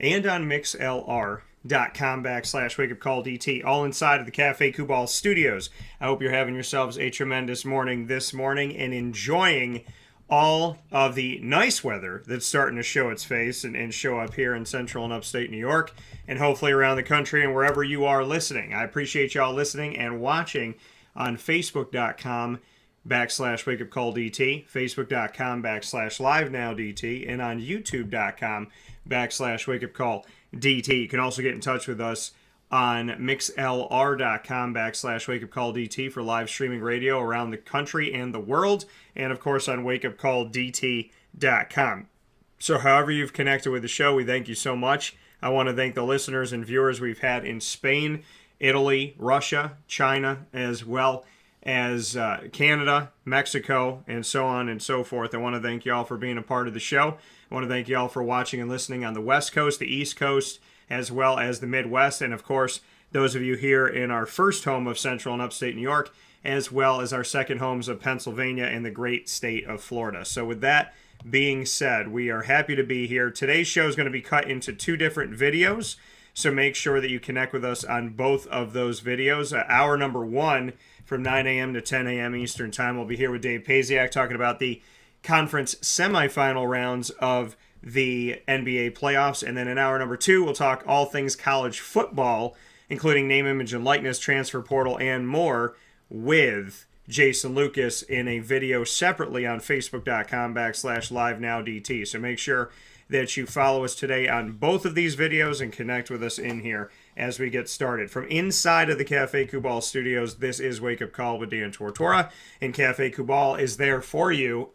and on mixlr.com/wakeupcalldt, all inside of the Cafe Kubal studios. I hope you're having yourselves a tremendous morning this morning and enjoying all of the nice weather that's starting to show its face and show up here in central and upstate New York, and hopefully around the country and wherever you are listening. I appreciate y'all listening and watching on Facebook.com/wakeupcalldt, Facebook.com/livenowdt, and on YouTube.com/wakeupcalldt. You can also get in touch with us on mixlr.com/wakeupcalldt for live streaming radio around the country and the world, and of course on wakeupcalldt.com. So however you've connected with the show, we thank you so much. I want to thank the listeners and viewers we've had in Spain, Italy, Russia, China, as well as Canada, Mexico, and so on and so forth. I want to thank y'all for being a part of the show. I want to thank y'all for watching and listening on the West Coast, the East Coast, as well as the Midwest, and of course, those of you here in our first home of Central and Upstate New York, as well as our second homes of Pennsylvania and the great state of Florida. So with that being said, we are happy to be here. Today's show is going to be cut into two different videos, so make sure that you connect with us on both of those videos. Hour number one from 9 a.m. to 10 a.m. Eastern Time, we'll be here with Dave Pasiak talking about the Conference Semifinal rounds of the NBA playoffs. And then in hour number two, we'll talk all things college football, including name, image, and likeness, transfer portal, and more with Jason Lucas in a video separately on Facebook.com/livenowdt. So make sure that you follow us today on both of these videos and connect with us in here as we get started. From inside of the Cafe Kubal studios, this is Wake Up Call with Dan Tortora, and Cafe Kubal is there for you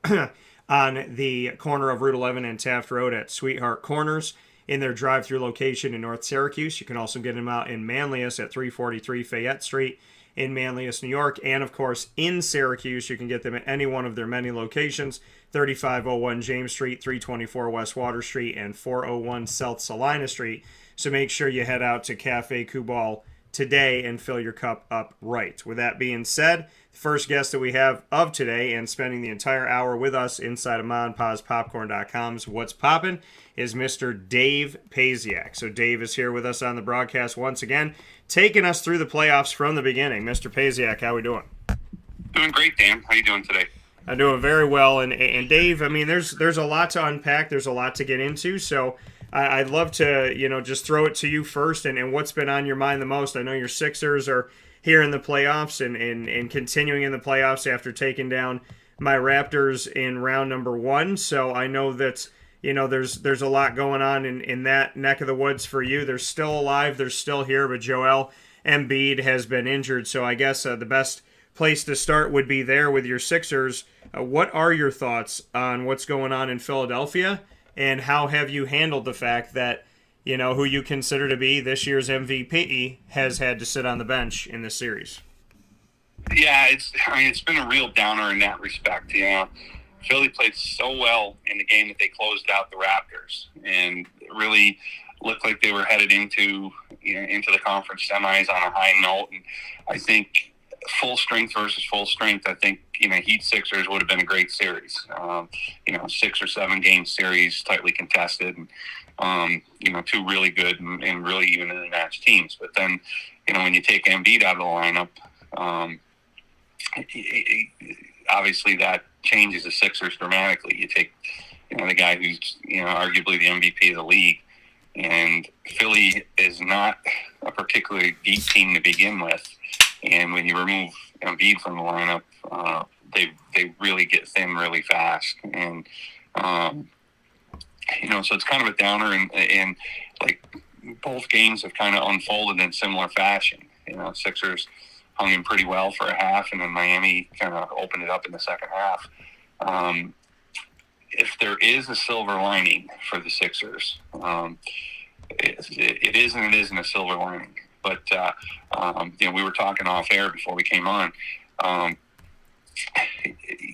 on the corner of Route 11 and Taft Road at Sweetheart Corners in their drive-through location in North Syracuse. You can also get them out in Manlius at 343 Fayette Street in Manlius, New York. And, of course, in Syracuse, you can get them at any one of their many locations, 3501 James Street, 324 West Water Street, and 401 South Salina Street. So make sure you head out to Cafe Kubal today and fill your cup up right. With that being said, the first guest that we have of today and spending the entire hour with us inside of MonPazPopcorn.com's What's Poppin' is Mr. Dave Pasiak. So Dave is here with us on the broadcast once again, taking us through the playoffs from the beginning. Mr. Pasiak, how we doing? Doing great, Dan. How you doing today? I'm doing very well. And Dave, I mean, there's a lot to unpack. There's a lot to get into. So I'd love to, just throw it to you first and what's been on your mind the most. I know your Sixers are here in the playoffs and continuing in the playoffs after taking down my Raptors in round number one. So I know that, there's a lot going on in that neck of the woods for you. They're still alive. They're still here, but Joel Embiid has been injured. So I guess the best place to start would be there with your Sixers. What are your thoughts on what's going on in Philadelphia? And how have you handled the fact that, who you consider to be this year's MVP has had to sit on the bench in this series? Yeah, it's been a real downer in that respect. Philly played so well in the game that they closed out the Raptors and really looked like they were headed into the conference semis on a high note. And I think full strength versus full strength, I think, Heat Sixers would have been a great series. 6 or 7 game series, tightly contested, and, two really good and really evenly matched teams. But then, when you take Embiid out of the lineup, obviously that changes the Sixers dramatically. You take, the guy who's, arguably the MVP of the league, and Philly is not a particularly deep team to begin with. And when you remove Embiid from the lineup, they really get thin really fast. And, so it's kind of a downer, and like both games have kind of unfolded in similar fashion. Sixers hung in pretty well for a half, and then Miami kind of opened it up in the second half. If there is a silver lining for the Sixers, it is and it isn't a silver lining. But, we were talking off air before we came on. The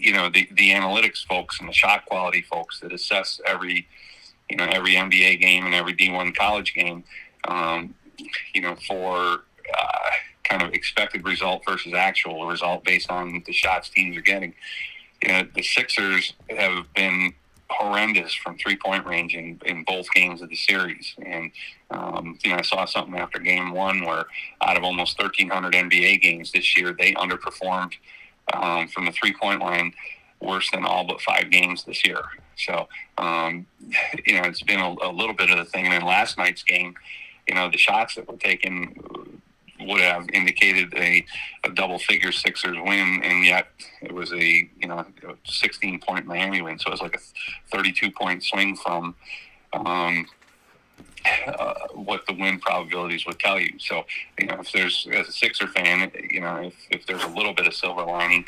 analytics folks and the shot quality folks that assess every NBA game and every D1 college game, for kind of expected result versus actual result based on the shots teams are getting. The Sixers have been horrendous from 3-point range in both games of the series. And, I saw something after game one where out of almost 1,300 NBA games this year, they underperformed from the 3-point line worse than all but 5 games this year. So, it's been a little bit of the thing. And in last night's game, the shots that were taken would have indicated a double-figure Sixers win, and yet it was a 16-point Miami win. So it was like a 32-point swing from what the win probabilities would tell you. So, if there's, as a Sixer fan, if there's a little bit of silver lining,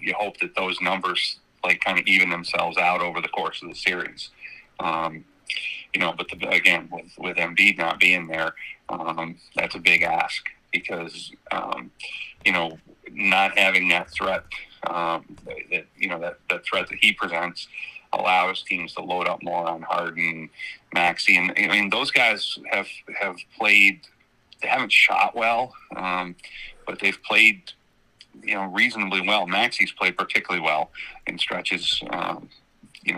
you hope that those numbers kind of even themselves out over the course of the series. But again, with Embiid not being there, that's a big ask because, not having that threat, that threat that he presents allows teams to load up more on Harden, Maxey. And those guys have played, they haven't shot well, but they've played, reasonably well. Maxey's played particularly well in stretches,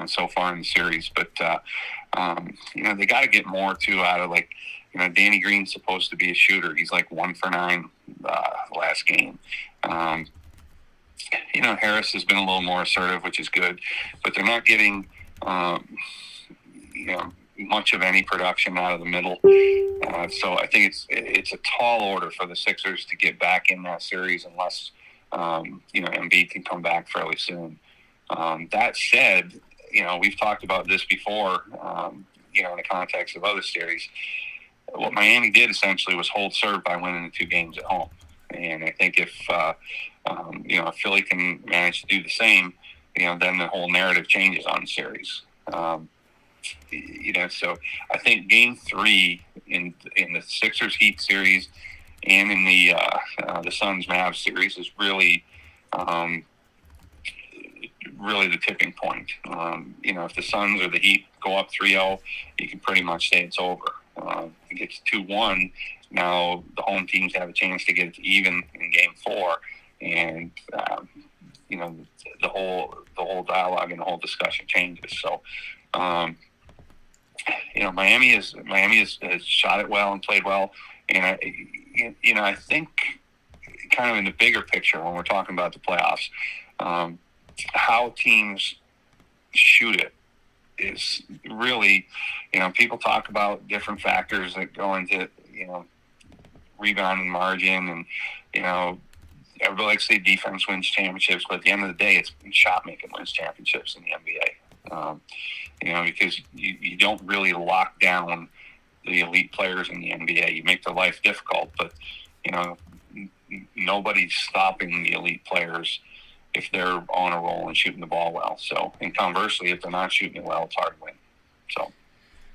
so far in the series. But, they got to get more, too, out of, Danny Green's supposed to be a shooter. He's 1 for 9 last game. Harris has been a little more assertive, which is good. But they're not getting, much of any production out of the middle. So I think it's a tall order for the Sixers to get back in that series unless, Embiid can come back fairly soon. That said, we've talked about this before, in the context of other series. What Miami did essentially was hold serve by winning the 2 games at home. And I think if Philly can manage to do the same, then the whole narrative changes on the series. So I think game 3 in the Sixers Heat series and in the Suns Mavs series is really the tipping point. If the Suns or the Heat go up 3-0, you can pretty much say it's over. If it gets 2-1, now the home teams have a chance to get it to even in game 4, and the whole dialogue and the whole discussion changes. So, Miami has shot it well and played well, and I think kind of in the bigger picture when we're talking about the playoffs, how teams shoot it is really, people talk about different factors that go into, rebounding margin, and, everybody likes to say defense wins championships, but at the end of the day, it's shot making wins championships in the NBA. Because you don't really lock down the elite players in the NBA. You make their life difficult, but, nobody's stopping the elite players if they're on a roll and shooting the ball well. So, and conversely, if they're not shooting it well, it's hard to win. So,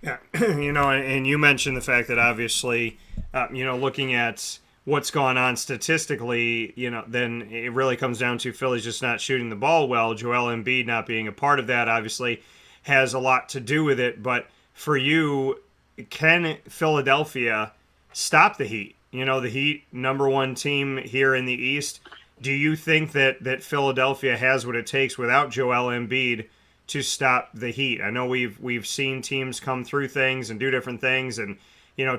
yeah, and you mentioned the fact that obviously, looking at what's gone on statistically, then it really comes down to Philly's just not shooting the ball well. Joel Embiid not being a part of that obviously has a lot to do with it. But for you, can Philadelphia stop the Heat? The Heat, number 1 team here in the East. Do you think that Philadelphia has what it takes without Joel Embiid to stop the Heat? I know we've seen teams come through things and do different things, and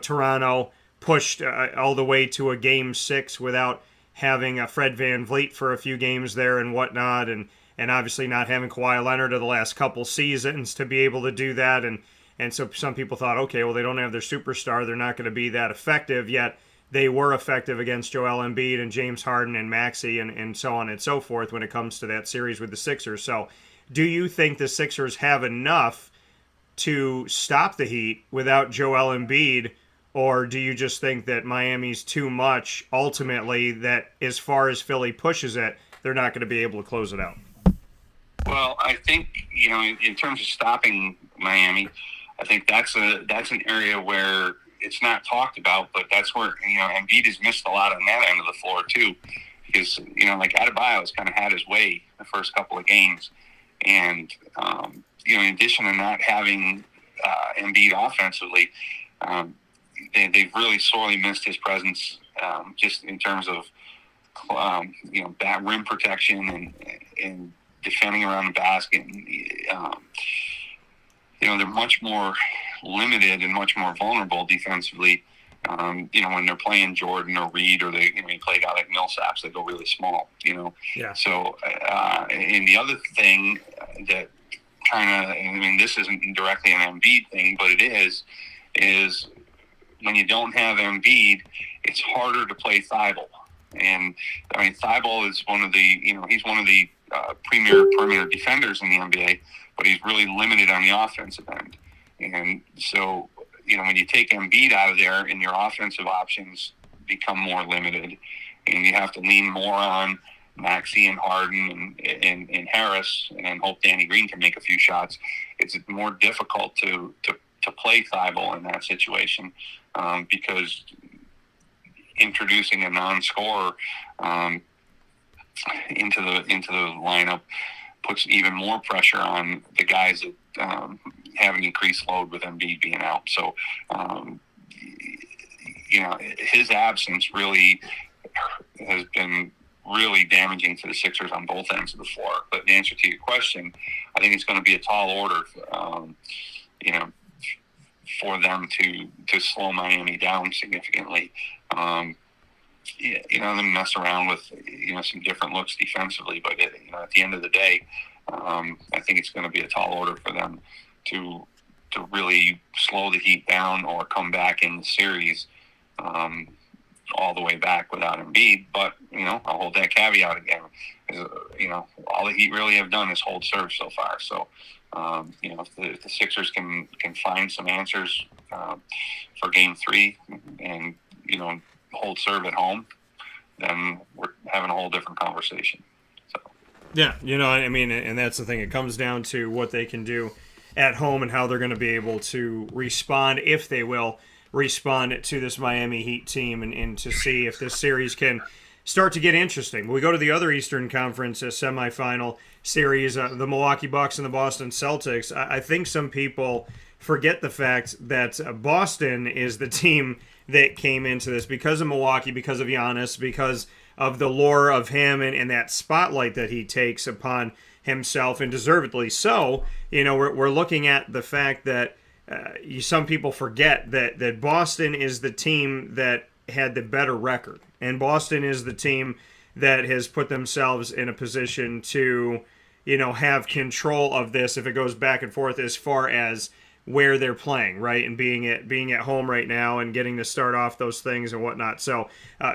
Toronto pushed all the way to a game 6 without having Fred VanVleet for a few games there and whatnot, and obviously not having Kawhi Leonard of the last couple seasons to be able to do that, and so some people thought, okay, well, they don't have their superstar, they're not going to be that effective, yet they were effective against Joel Embiid and James Harden and Maxey and so on and so forth when it comes to that series with the Sixers. So do you think the Sixers have enough to stop the Heat without Joel Embiid, or do you just think that Miami's too much ultimately, that as far as Philly pushes it, they're not going to be able to close it out? Well, I think, in terms of stopping Miami, I think that's an area where it's not talked about, but that's where, Embiid has missed a lot on that end of the floor too, because, Adebayo's kind of had his way the first couple of games. And, in addition to not having Embiid offensively, they've really sorely missed his presence, just in terms of, that rim protection and defending around the basket. They're much more limited and much more vulnerable defensively. When they're playing Jordan or Reed, or you play a guy like Millsaps, they go really small. Yeah. So, and the other thing that this isn't directly an Embiid thing, but it is when you don't have Embiid, it's harder to play Thibault. And Thibault is one of the, he's one of the premier perimeter defenders in the NBA, but he's really limited on the offensive end. And so, when you take Embiid out of there and your offensive options become more limited, and you have to lean more on Maxey and Harden and Harris, and then hope Danny Green can make a few shots, it's more difficult to play Thibault in that situation, because introducing a non-scorer into the lineup puts even more pressure on the guys that have an increased load with Embiid being out. So, his absence really has been really damaging to the Sixers on both ends of the floor. But in answer to your question, I think it's going to be a tall order, for them to slow Miami down significantly. Them mess around with some different looks defensively, but at the end of the day, I think it's going to be a tall order for them to really slow the Heat down or come back in the series all the way back without Embiid. But I'll hold that caveat again. All the Heat really have done is hold serve so far. So if the Sixers can find some answers for Game 3 and hold serve at home, then we're having a whole different conversation. So. Yeah, and that's the thing. It comes down to what they can do at home and how they're going to be able to respond, if they will respond to this Miami Heat team, and to see if this series can start to get interesting. We go to the other Eastern Conference semifinal series, the Milwaukee Bucks and the Boston Celtics. I think some people forget the fact that Boston is the team that came into this because of Milwaukee, because of Giannis, because of the lure of him and that spotlight that he takes upon himself, and deservedly so. We're looking at the fact that some people forget that Boston is the team that had the better record, and Boston is the team that has put themselves in a position to have control of this if it goes back and forth as far as where they're playing, right, and being at home right now and getting to start off those things and whatnot. So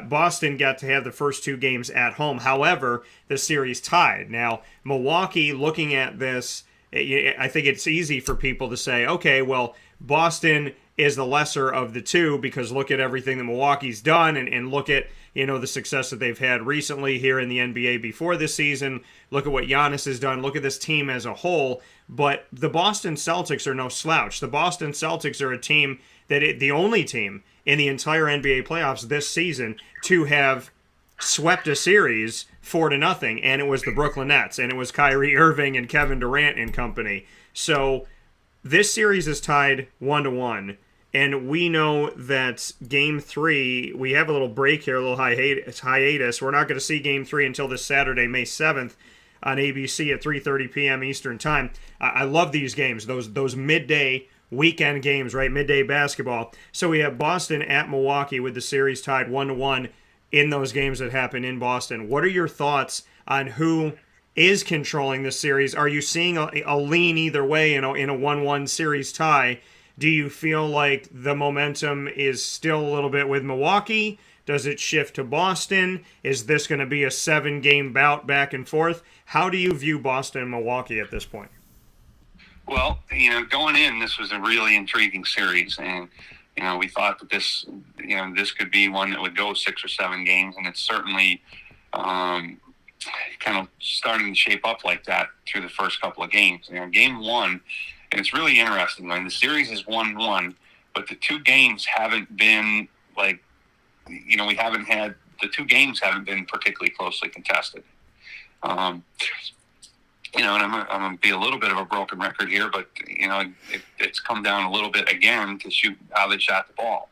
Boston got to have the first 2 games at home. However, the series tied. Now, Milwaukee, looking at this, I think it's easy for people to say, okay, well, Boston is the lesser of the two because look at everything that Milwaukee's done, and look at the success that they've had recently here in the NBA before this season. Look at what Giannis has done. Look at this team as a whole. But the Boston Celtics are no slouch. The Boston Celtics are a team the only team in the entire NBA playoffs this season to have swept a series 4-0, and it was the Brooklyn Nets, and it was Kyrie Irving and Kevin Durant and company. So this series is tied 1-1. And we know that Game 3, we have a little break here, a little hiatus. We're not going to see Game 3 until this Saturday, May 7th, on ABC at 3:30 p.m. Eastern Time. I love these games, those midday weekend games, right? Midday basketball. So we have Boston at Milwaukee with the series tied 1-1 in those games that happen in Boston. What are your thoughts on who is controlling the series? Are you seeing a lean either way in a 1-1 series tie? Do you feel like the momentum is still a little bit with Milwaukee? Does it shift to Boston? Is this going to be a 7-game bout back and forth? How do you view Boston and Milwaukee at this point? Well, going in, this was a really intriguing series, and we thought that this could be one that would go 6 or 7 games, and it's certainly kind of starting to shape up like that through the first couple of games. Game 1. And it's really interesting. The series is 1-1, but the 2 games haven't been the 2 games haven't been particularly closely contested. And I'm going to be a little bit of a broken record here, but it's come down a little bit again to shoot how they shot the ball.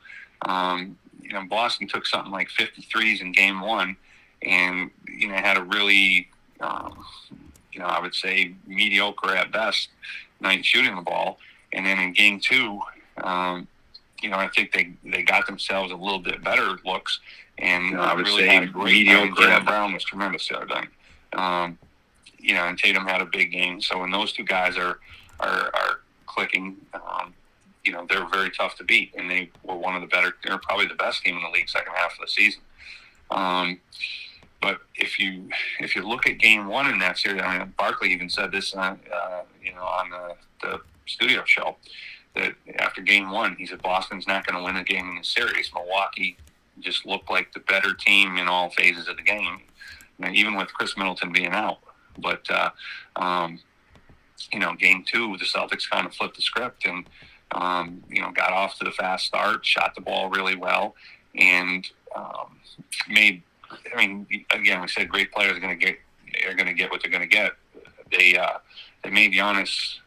Boston took something like 53s in Game 1, and had a really I would say mediocre at best night shooting the ball. And then in game two, I think they got themselves a little bit better looks, and I would really say had a great mediocre. Jaylen Brown was tremendous the other night. And Tatum had a big game. So when those two guys are clicking, they're very tough to beat, and they were one of the better, they're probably the best team in the league second half of the season. But if you look at game one in that series, I mean, Barkley even said this on the studio show, that after game one, he said Boston's not going to win a game in the series. Milwaukee just looked like the better team in all phases of the game, and even with Chris Middleton being out. But game two, the Celtics kind of flipped the script and got off to the fast start, shot the ball really well, and made. I mean, again, we said great players are going to get what they're going to get. They made Giannis,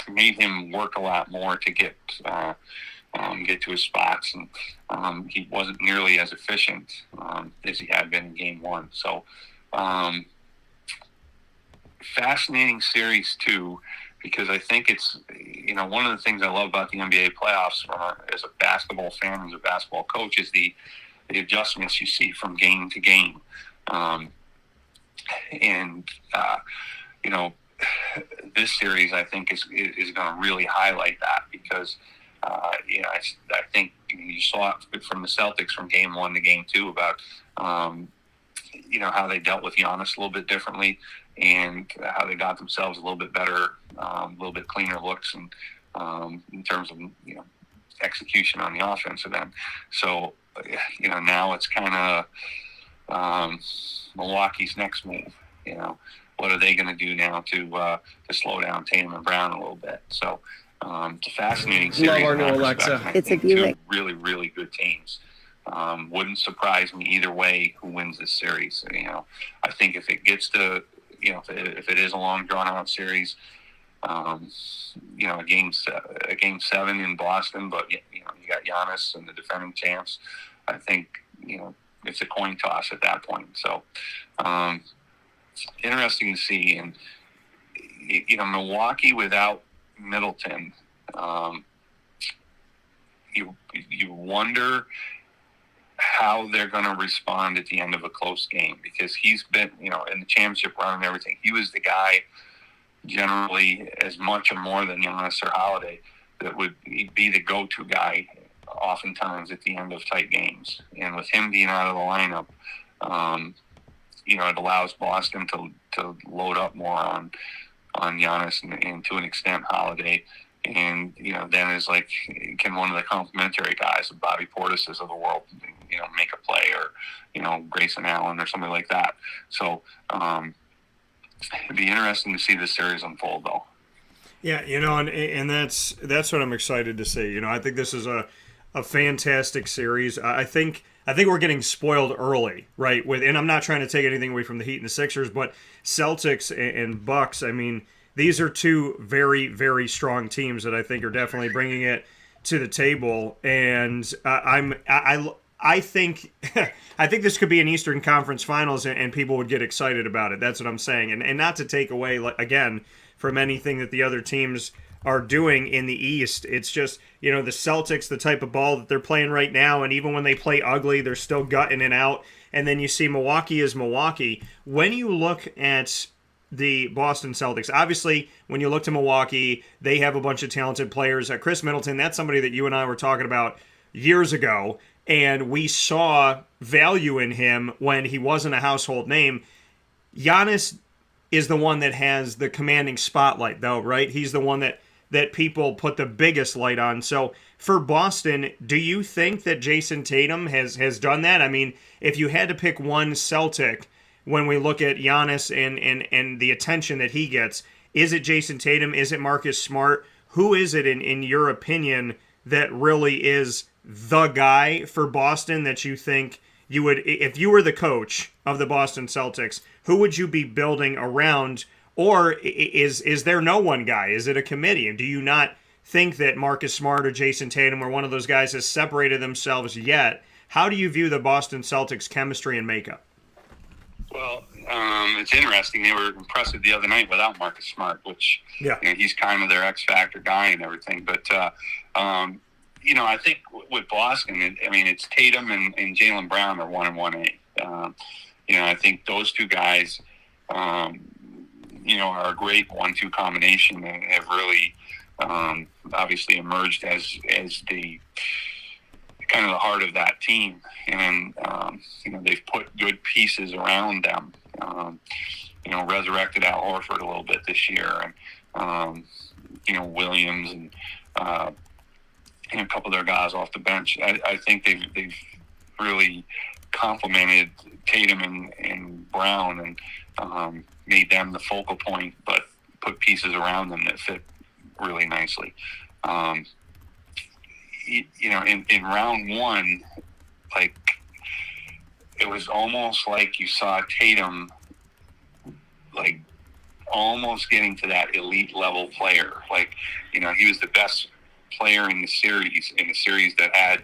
made him work a lot more to get to his spots, and he wasn't nearly as efficient as he had been in game one. So, fascinating series too, because I think it's one of the things I love about the NBA playoffs as a basketball fan, as a basketball coach, is the adjustments you see from game to game. This series I think is going to really highlight that, because I think you saw it from the Celtics from game one to game two about how they dealt with Giannis a little bit differently, and how they got themselves a little bit better, a little bit cleaner looks, and in terms of execution on the offensive end. So now it's kind of Milwaukee's next move. What are they going to do now to slow down Tatum and Brown a little bit? So it's a fascinating series. Love our new Alexa. It's a Buick. Two really, really good teams. Wouldn't surprise me either way who wins this series. I think if it gets to, if it is a long drawn out series, a game seven in Boston, but you got Giannis and the defending champs. I think it's a coin toss at that point. So interesting to see. And Milwaukee without Middleton, you wonder how they're going to respond at the end of a close game, because he's been in the championship run and everything. He was the guy generally, as much or more than Giannis or Holiday, that would be the go-to guy oftentimes at the end of tight games. And with him being out of the lineup, it allows Boston to load up more on Giannis and to an extent Holiday. And, then is like, can one of the complimentary guys, the Bobby Portises of the world, make a play, or, Grayson Allen or something like that. So it'd be interesting to see this series unfold, though. Yeah, and that's what I'm excited to see. I think this is a fantastic series. I think we're getting spoiled early, right? And I'm not trying to take anything away from the Heat and the Sixers, but Celtics and Bucks, I mean, these are two very, very strong teams that I think are definitely bringing it to the table. And I think this could be an Eastern Conference Finals, and people would get excited about it. That's what I'm saying. And not to take away, again, from anything that the other teams are doing in the East. It's just, the Celtics, the type of ball that they're playing right now, and even when they play ugly, they're still gutting it out. And then you see Milwaukee is Milwaukee. When you look at the Boston Celtics, obviously, when you look to Milwaukee, they have a bunch of talented players. Chris Middleton, that's somebody that you and I were talking about years ago, and we saw value in him when he wasn't a household name. Giannis is the one that has the commanding spotlight, though, right? He's the one that people put the biggest light on. So for Boston, do you think that Jason Tatum has done that? I mean, if you had to pick one Celtic when we look at Giannis and the attention that he gets, is it Jason Tatum? Is it Marcus Smart? Who is it, in your opinion, that really is the guy for Boston that you think you would, if you were the coach of the Boston Celtics, who would you be building around? Or is there no one guy? Is it a committee? And do you not think that Marcus Smart or Jason Tatum or one of those guys has separated themselves yet? How do you view the Boston Celtics chemistry and makeup? Well, it's interesting. They were impressive the other night without Marcus Smart, which he's kind of their X factor guy and everything. But I think with Boston, it's Tatum and Jaylen Brown are 1 and 1A. I think those two guys, are a great 1-2 combination and have really obviously emerged as the kind of the heart of that team. And they've put good pieces around them. Resurrected Al Horford a little bit this year, and Williams and a couple of their guys off the bench. I think they've really complemented Tatum and Brown and made them the focal point, but put pieces around them that fit really nicely. In round one, it was almost like you saw Tatum almost getting to that elite level player. He was the best player in the series that had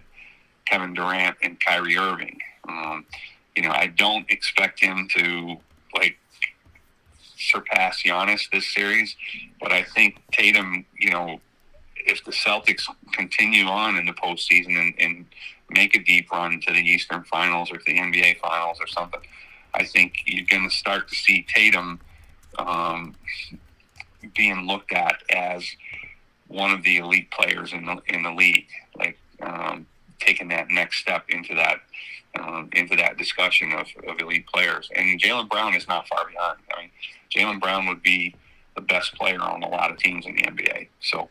Kevin Durant and Kyrie Irving. I don't expect him to surpass Giannis this series, but I think Tatum, if the Celtics continue on in the postseason and make a deep run to the Eastern Finals or to the NBA Finals or something, I think you're going to start to see Tatum being looked at as one of the elite players in the league, taking that next step into that discussion of elite players. And Jaylen Brown is not far behind. Jaylen Brown would be the best player on a lot of teams in the NBA. So,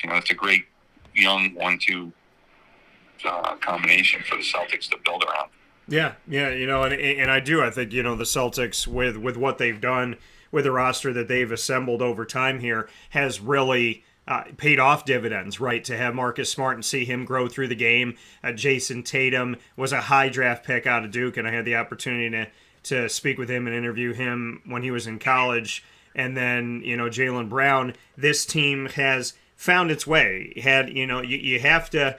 it's a great young 1-2 combination for the Celtics to build around. Yeah, and I do. I think, the Celtics, with what they've done with the roster that they've assembled over time here, has really paid off dividends, right? To have Marcus Smart and see him grow through the game. Jason Tatum was a high draft pick out of Duke, and I had the opportunity to speak with him and interview him when he was in college. And then, Jaylen Brown, this team has found its way. You have to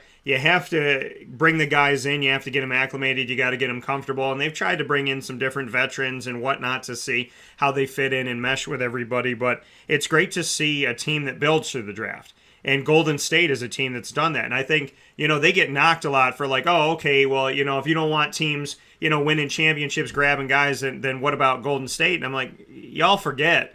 bring the guys in. You have to get them acclimated. You got to get them comfortable. And they've tried to bring in some different veterans and whatnot to see how they fit in and mesh with everybody. But it's great to see a team that builds through the draft. And Golden State is a team that's done that. And I think, they get knocked a lot for if you don't want teams, winning championships, grabbing guys, then what about Golden State? And I'm like, y'all forget.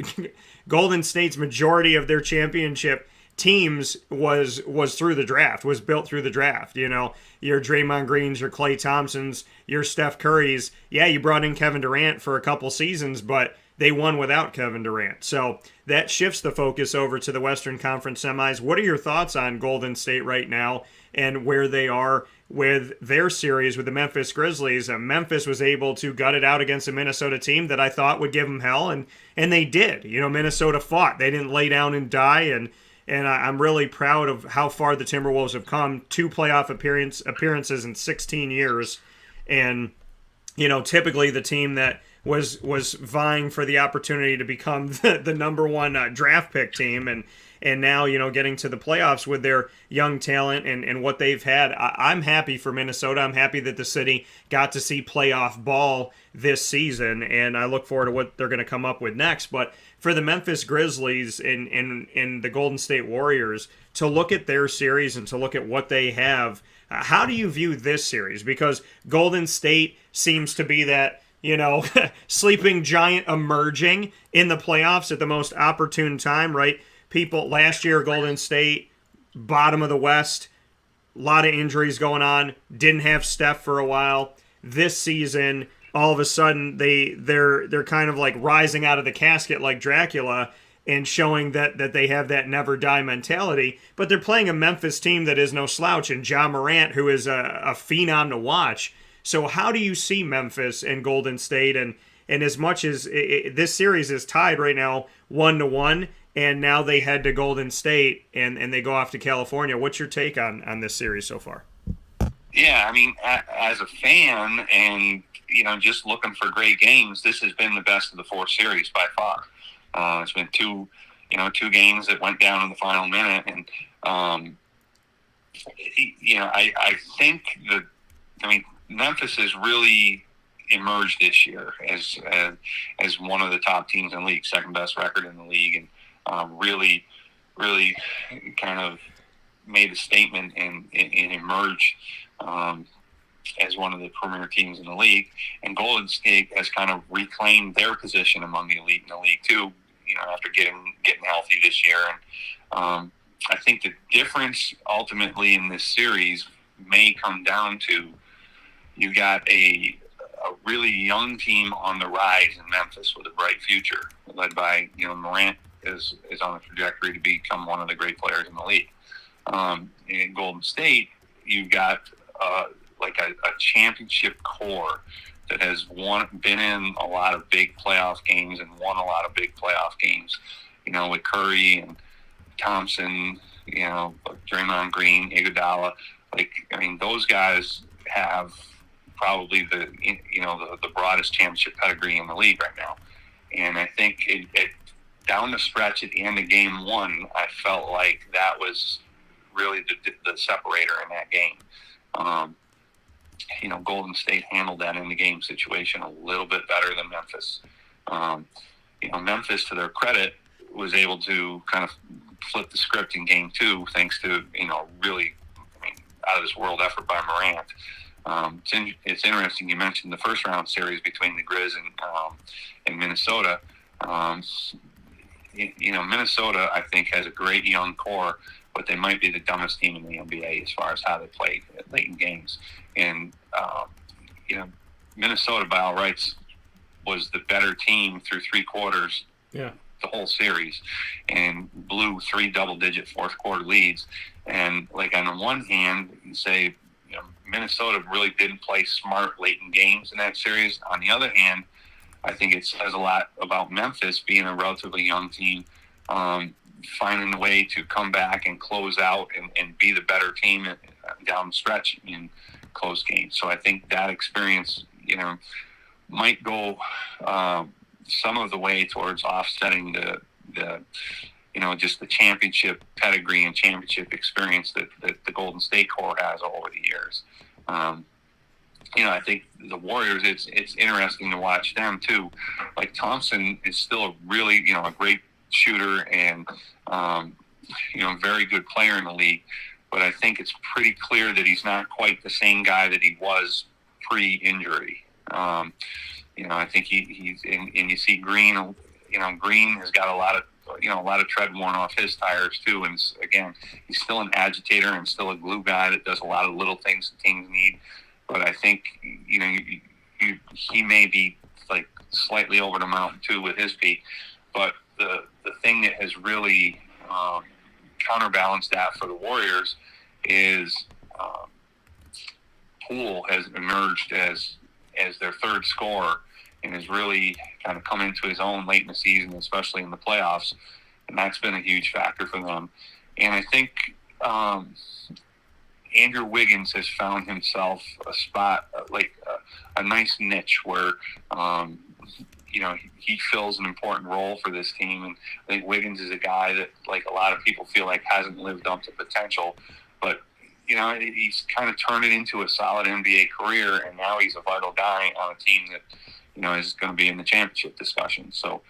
Golden State's majority of their championship teams was through the draft, was built through the draft. Your Draymond Greens, your Klay Thompsons, your Steph Currys. Yeah, you brought in Kevin Durant for a couple seasons, but they won without Kevin Durant. So that shifts the focus over to the Western Conference semis. What are your thoughts on Golden State right now and where they are with their series with the Memphis Grizzlies? Memphis was able to gut it out against a Minnesota team that I thought would give them hell, and they did. Minnesota fought. They didn't lay down and die, and I'm really proud of how far the Timberwolves have come. 2 playoff appearances in 16 years. And, typically the team that was vying for the opportunity to become the number one draft pick team. And now, getting to the playoffs with their young talent and what they've had. I'm happy for Minnesota. I'm happy that the city got to see playoff ball this season, and I look forward to what they're going to come up with next. But for the Memphis Grizzlies and the Golden State Warriors, to look at their series and to look at what they have, how do you view this series? Because Golden State seems to be that, sleeping giant emerging in the playoffs at the most opportune time, right? People, last year, Golden State, bottom of the West, a lot of injuries going on, didn't have Steph for a while. This season, all of a sudden, they're kind of like rising out of the casket like Dracula and showing that they have that never die mentality. But they're playing a Memphis team that is no slouch, and Ja Morant, who is a phenom to watch. So how do you see Memphis and Golden State? And as much as this series is tied right now 1-1, and now they head to Golden State and they go off to California, what's your take on this series so far? Yeah, as a fan and, just looking for great games, this has been the best of the 4 series by far. It's been two games that went down in the final minute. And, I think Memphis is really emerged this year as one of the top teams in the league, second best record in the league, and really kind of made a statement and emerged as one of the premier teams in the league. And Golden State has kind of reclaimed their position among the elite in the league too, after getting healthy this year. And I think the difference ultimately in this series may come down to you got a really young team on the rise in Memphis with a bright future, led by Morant is on a trajectory to become one of the great players in the league. In Golden State, you've got like a championship core that has been in a lot of big playoff games and won a lot of big playoff games, with Curry and Thompson, Draymond Green, Iguodala. Those guys have probably the broadest championship pedigree in the league right now. And I think it down the stretch at the end of game one, I felt like that was really the separator in that game. Golden State handled that in the game situation a little bit better than Memphis. Memphis, to their credit, was able to kind of flip the script in game two, thanks to, really, out of this world effort by Morant. It's interesting you mentioned the first round series between the Grizz and Minnesota. Minnesota, I think, has a great young core, but they might be the dumbest team in the NBA as far as how they played late in games. And, Minnesota, by all rights, was the better team through three quarters, the whole series, and blew 3 double-digit fourth-quarter leads. And, on the one hand, you say, Minnesota really didn't play smart late in games in that series. On the other hand, I think it says a lot about Memphis being a relatively young team, finding a way to come back and close out and be the better team down the stretch in close games. So I think that experience, might go some of the way towards offsetting the just the championship pedigree and championship experience that the Golden State core has over the years. I think the Warriors, it's interesting to watch them too. Like, Thompson is still a really, a great shooter and, very good player in the league. But I think it's pretty clear that he's not quite the same guy that he was pre-injury. I think he's and you see Green, Green has got a lot of tread worn off his tires too. And again, he's still an agitator and still a glue guy that does a lot of little things that teams need. But I think, he may be slightly over the mountain too with his peak. But the thing that has really counterbalanced that for the Warriors is Poole has emerged as their third scorer and has really kind of come into his own late in the season, especially in the playoffs. And that's been a huge factor for them. And I think Andrew Wiggins has found himself a spot, a nice niche where, he fills an important role for this team. And I think Wiggins is a guy that, a lot of people feel like hasn't lived up to potential. But, he's kind of turned it into a solid NBA career, and now he's a vital guy on a team that, is going to be in the championship discussion. So,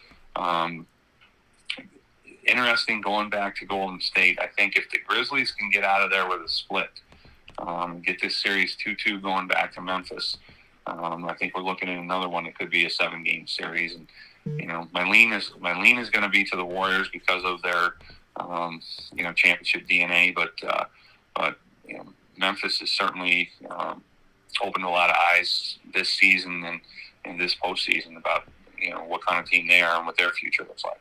interesting going back to Golden State. I think if the Grizzlies can get out of there with a split, get this series 2-2 going back to Memphis, I think we're looking at another one that could be a 7-game series. And my lean is going to be to the Warriors because of their championship DNA. But Memphis has certainly opened a lot of eyes this season and this postseason about what kind of team they are and what their future looks like.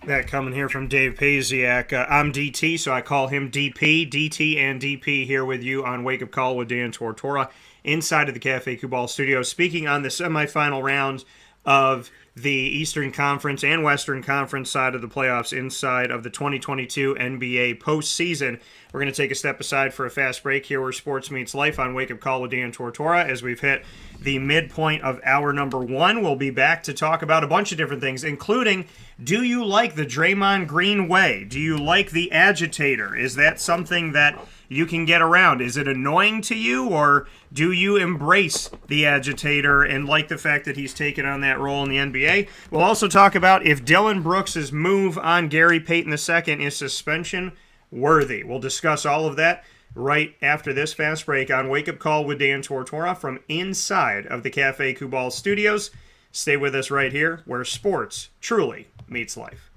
That coming here from Dave Pasiak. I'm DT, so I call him DP. DT and DP here with you on Wake Up Call with Dan Tortora inside of the Cafe Kubal studio, speaking on the semifinal rounds of the Eastern Conference and Western Conference side of the playoffs inside of the 2022 NBA postseason. We're going to take a step aside for a fast break here where sports meets life on Wake Up Call with Dan Tortora. As we've hit the midpoint of hour number 1, we'll be back to talk about a bunch of different things, including Do you like the Draymond Green way? Do you like the agitator? Is that something that you can get around? Is it annoying to you, or do you embrace the agitator and like the fact that he's taken on that role in the NBA? We'll also talk about if Dylan Brooks' move on Gary Payton II is suspension worthy. We'll discuss all of that right after this fast break on Wake Up Call with Dan Tortora from inside of the Cafe Kubal studios. Stay with us right here, where sports truly meets life.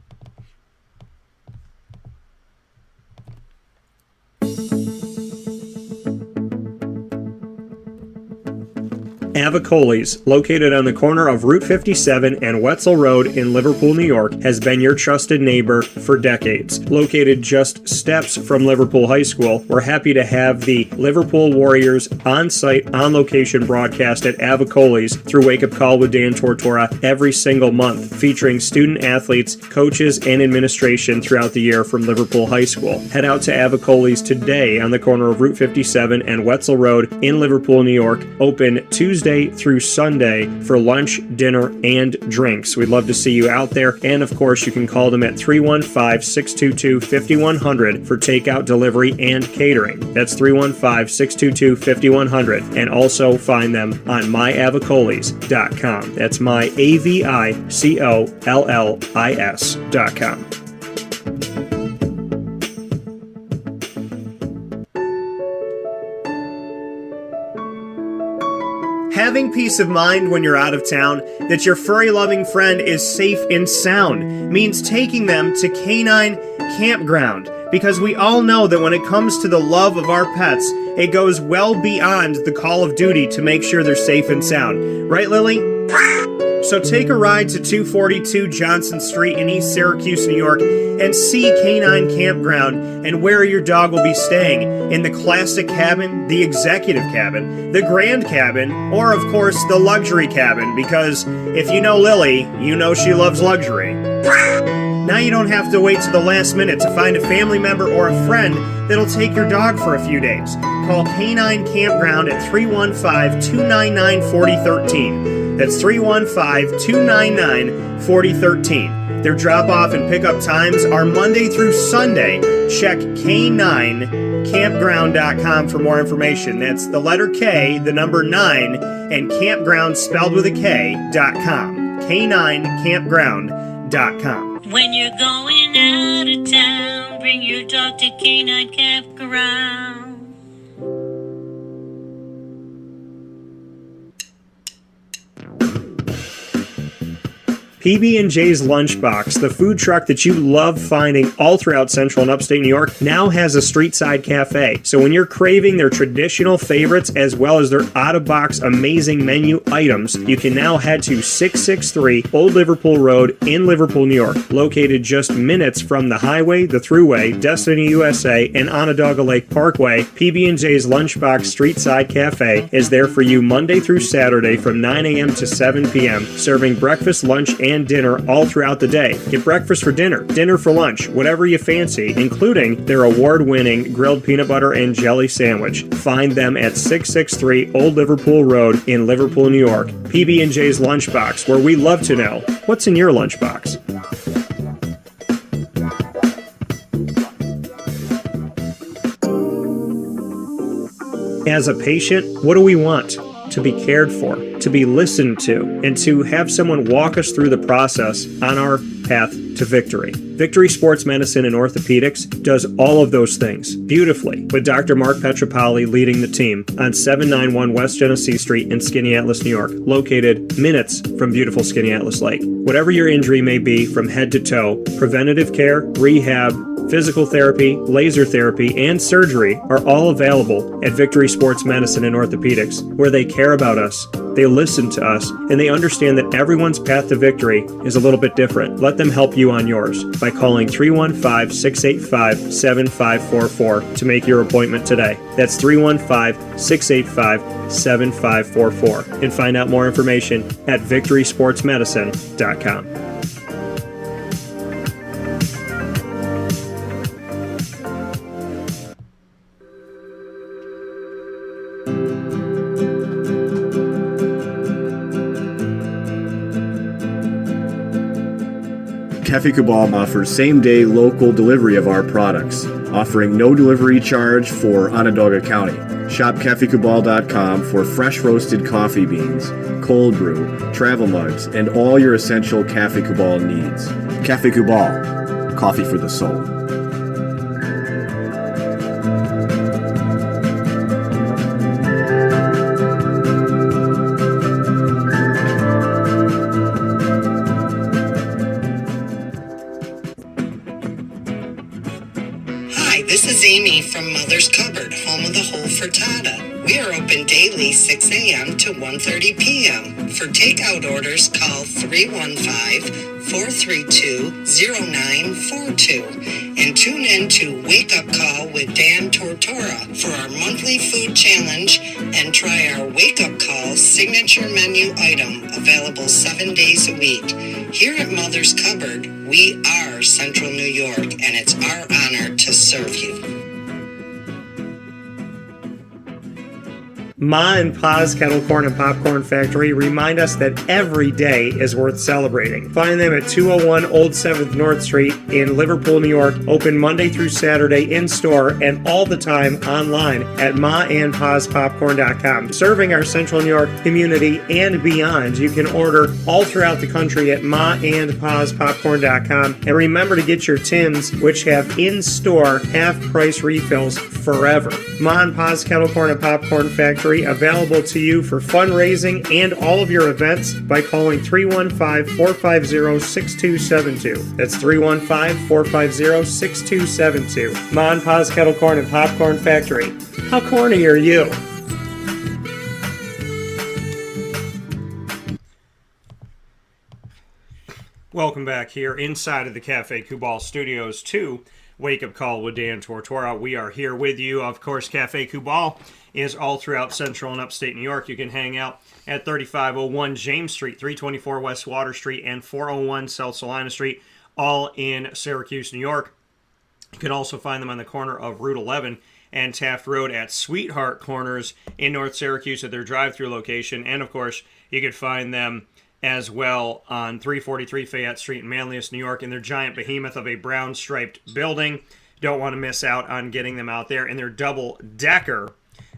Avicoli's, located on the corner of Route 57 and Wetzel Road in Liverpool, New York, has been your trusted neighbor for decades. Located just steps from Liverpool High School, we're happy to have the Liverpool Warriors on-site, on-location broadcast at Avicoli's through Wake Up Call with Dan Tortora every single month, featuring student athletes, coaches, and administration throughout the year from Liverpool High School. Head out to Avicoli's today on the corner of Route 57 and Wetzel Road in Liverpool, New York, open Tuesday through Sunday for lunch, dinner, and drinks. We'd love to see you out there. And of course, you can call them at 315-622-5100 for takeout, delivery, and catering. That's 315-622-5100. And also find them on myavicolis.com. That's myavicollis.com. Having peace of mind when you're out of town that your furry-loving friend is safe and sound means taking them to Canine Campground, because we all know that when it comes to the love of our pets, it goes well beyond the call of duty to make sure they're safe and sound. Right, Lily? So take a ride to 242 Johnson Street in East Syracuse, New York, and see Canine Campground and where your dog will be staying, in the classic cabin, the executive cabin, the grand cabin, or of course the luxury cabin, because if you know Lily, you know she loves luxury. Now you don't have to wait to the last minute to find a family member or a friend that'll take your dog for a few days. Call Canine Campground at 315-299-4013. That's 315-299-4013. Their drop-off and pickup times are Monday through Sunday. Check K9campground.com for more information. That's the letter K, the number 9, and campground spelled with a K.com. K9campground.com. When you're going out of town, bring your dog to Canine Campground. PB&J's Lunchbox, the food truck that you love finding all throughout Central and Upstate New York, now has a street-side cafe. So when you're craving their traditional favorites as well as their out-of-box amazing menu items, you can now head to 663 Old Liverpool Road in Liverpool, New York. Located just minutes from the highway, the Thruway, Destiny USA, and Onondaga Lake Parkway, PB&J's Lunchbox Street-Side Cafe is there for you Monday through Saturday from 9 a.m. to 7 p.m., serving breakfast, lunch, and dinner all throughout the day. Get breakfast for dinner, dinner for lunch, whatever you fancy, including their award-winning grilled peanut butter and jelly sandwich. Find them at 663 Old Liverpool Road in Liverpool, New York. PB&J's Lunchbox, where we love to know what's in your lunchbox. As a patient, what do we want? To be cared for, to be listened to, and to have someone walk us through the process on our path to victory. Victory Sports Medicine and Orthopedics does all of those things beautifully, with Dr. Mark Petropoli leading the team on 791 West Genesee Street in Skaneateles, New York, located minutes from beautiful Skaneateles Lake. Whatever your injury may be from head to toe, preventative care, rehab, physical therapy, laser therapy, and surgery are all available at Victory Sports Medicine and Orthopedics, where they care about us, they listen to us, and they understand that everyone's path to victory is a little bit different. Let them help you on yours by calling 315-685-7544 to make your appointment today. That's 315-685-7544. And find out more information at victorysportsmedicine.com. Cafe Cabal offers same-day local delivery of our products, offering no delivery charge for Onondaga County. Shop cafecabal.com for fresh roasted coffee beans, cold brew, travel mugs, and all your essential Cafe Cabal needs. Cafe Cabal, coffee for the soul. This is Amy from Mother's Cupboard, home of the whole frittata. We are open daily 6 a.m. to 1:30 p.m. For takeout orders, call 315-432-0942 and tune in to Wake Up Call with Dan Tortora for our monthly food challenge and try our Wake Up Call signature menu item available 7 days a week. Here at Mother's Cupboard, we are Central New York, and it's our honor to serve you. Ma and Pa's Kettle Corn and Popcorn Factory remind us that every day is worth celebrating. Find them at 201 Old 7th North Street in Liverpool, New York. Open Monday through Saturday in-store and all the time online at maandpaspopcorn.com. Serving our Central New York community and beyond, you can order all throughout the country at maandpaspopcorn.com. And remember to get your tins, which have in-store half-price refills forever. Ma and Pa's Kettle Corn and Popcorn Factory, available to you for fundraising and all of your events by calling 315-450-6272. That's 315-450-6272. Ma and Pa's Kettle Corn and Popcorn Factory. How corny are you? Welcome back here inside of the Cafe Kubal Studios to Wake Up Call with Dan Tortora. We are here with you. Of course, Cafe Kubal is all throughout Central and Upstate New York. You can hang out at 3501 James Street, 324 West Water Street, and 401 South Salina Street, all in Syracuse, New York. You can also find them on the corner of Route 11 and Taft Road at Sweetheart Corners in North Syracuse at their drive-through location. And, of course, you can find them as well on 343 Fayette Street in Manlius, New York, in their giant behemoth of a brown-striped building. Don't want to miss out on getting them out there in their double-decker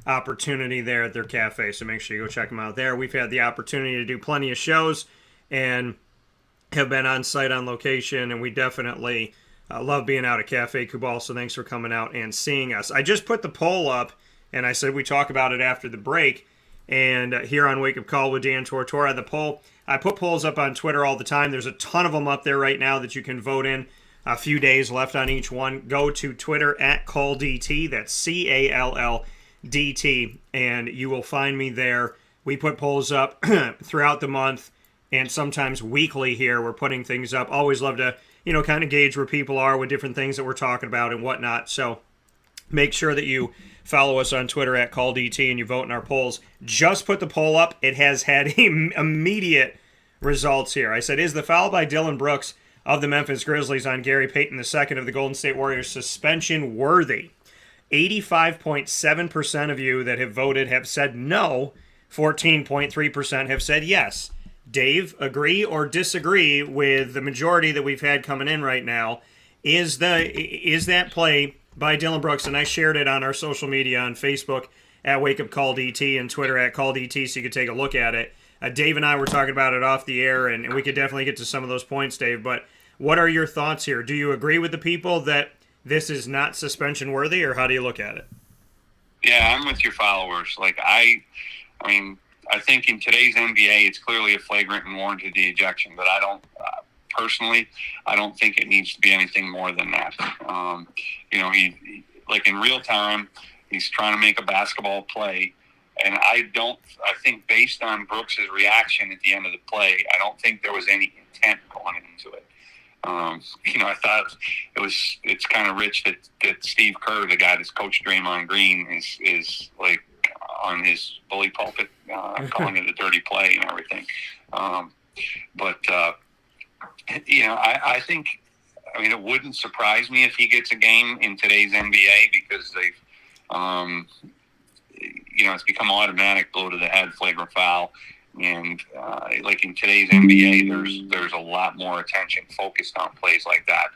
opportunity there at their cafe, so make sure you go check them out there. We've had the opportunity to do plenty of shows and have been on site on location, and we definitely love being out at Cafe Kubal, so thanks for coming out and seeing us. I just put the poll up, and I said we talk about it after the break, and here on Wake Up Call with Dan Tortora, the poll, I put polls up on Twitter all the time. There's a ton of them up there right now that you can vote in. A few days left on each one. Go to Twitter at CallDT, that's CALLDT, and you will find me there. We put polls up throughout the month and sometimes weekly here. We're putting things up. Always love to, kind of gauge where people are with different things that we're talking about and whatnot. So make sure that you follow us on Twitter at CallDT and you vote in our polls. Just put the poll up. It has had immediate results here. I said, is the foul by Dylan Brooks of the Memphis Grizzlies on Gary Payton II of the Golden State Warriors suspension worthy? 85.7% of you that have voted have said no. 14.3% have said yes. Dave, agree or disagree with the majority that we've had coming in right now? Is that play by Dylan Brooks? And I shared it on our social media on Facebook at Wake Up Call DT and Twitter at Call DT, so you could take a look at it. Dave and I were talking about it off the air, and we could definitely get to some of those points, Dave. But what are your thoughts here? Do you agree with the people that this is not suspension worthy, or how do you look at it? Yeah, I'm with your followers. I think in today's NBA, it's clearly a flagrant and warranted the ejection, but I don't, personally, I don't think it needs to be anything more than that. He in real time, he's trying to make a basketball play, and I think based on Brooks's reaction at the end of the play, I don't think there was any intent going into it. I thought it's kind of rich that Steve Kerr, the guy that's coached Draymond Green, is like on his bully pulpit, calling it a dirty play and everything. I think, it wouldn't surprise me if he gets a game in today's NBA because they've, it's become automatic blow to the head, flagrant foul. And like in today's NBA, there's a lot more attention focused on plays like that.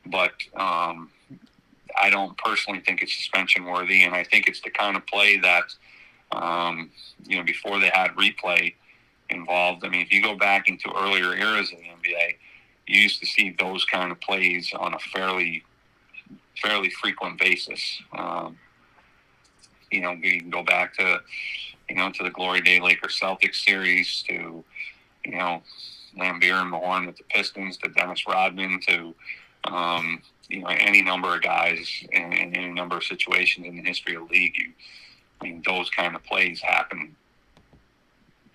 But I don't personally think it's suspension worthy, and I think it's the kind of play that before they had replay involved. I mean, if you go back into earlier eras of the NBA, you used to see those kind of plays on a fairly frequent basis. You can go back to the Glory Day Lakers Celtics series, to Lambeer and Mahorn with the Pistons, to Dennis Rodman, to any number of guys in any number of situations in the history of the league. Those kind of plays happen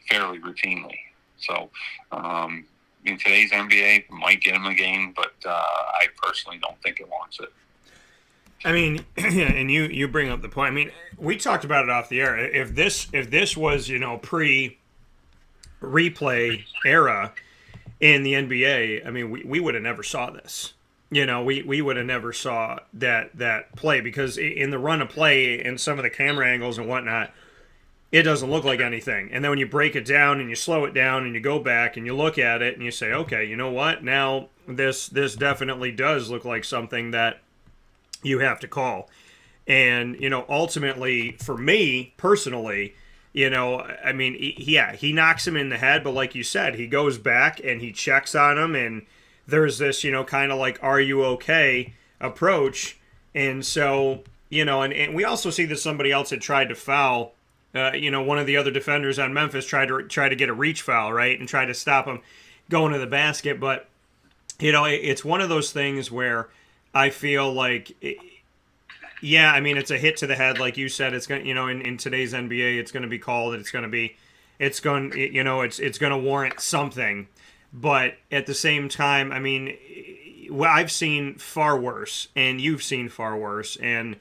fairly routinely. So in today's NBA, might get him a game, but I personally don't think it wants it. I mean, and you bring up the point. I mean, we talked about it off the air. If this was pre-replay era in the NBA, I mean, we would have never saw this. We would have never saw that play, because in the run of play and some of the camera angles and whatnot, it doesn't look like anything. And then when you break it down and you slow it down and you go back and you look at it and you say, okay, you know what? Now this definitely does look like something that you have to call. And, ultimately, for me personally, I mean, he knocks him in the head, but like you said, he goes back and he checks on him, and there's this, kind of like, are you okay approach. And so, and we also see that somebody else had tried to foul, one of the other defenders on Memphis tried to get a reach foul, right, and try to stop him going to the basket. But, it's one of those things where I feel like, I mean, it's a hit to the head, like you said. It's going, in today's NBA, it's going to be called. It's going to warrant something. But at the same time, I mean, I've seen far worse, and you've seen far worse, and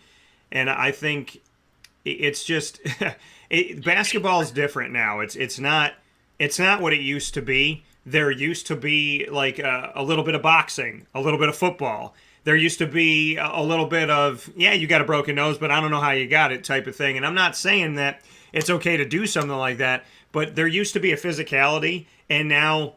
I think it's just basketball is different now. It's not what it used to be. There used to be like a little bit of boxing, a little bit of football. There used to be a little bit of, you got a broken nose, but I don't know how you got it type of thing. And I'm not saying that it's okay to do something like that, but there used to be a physicality, and now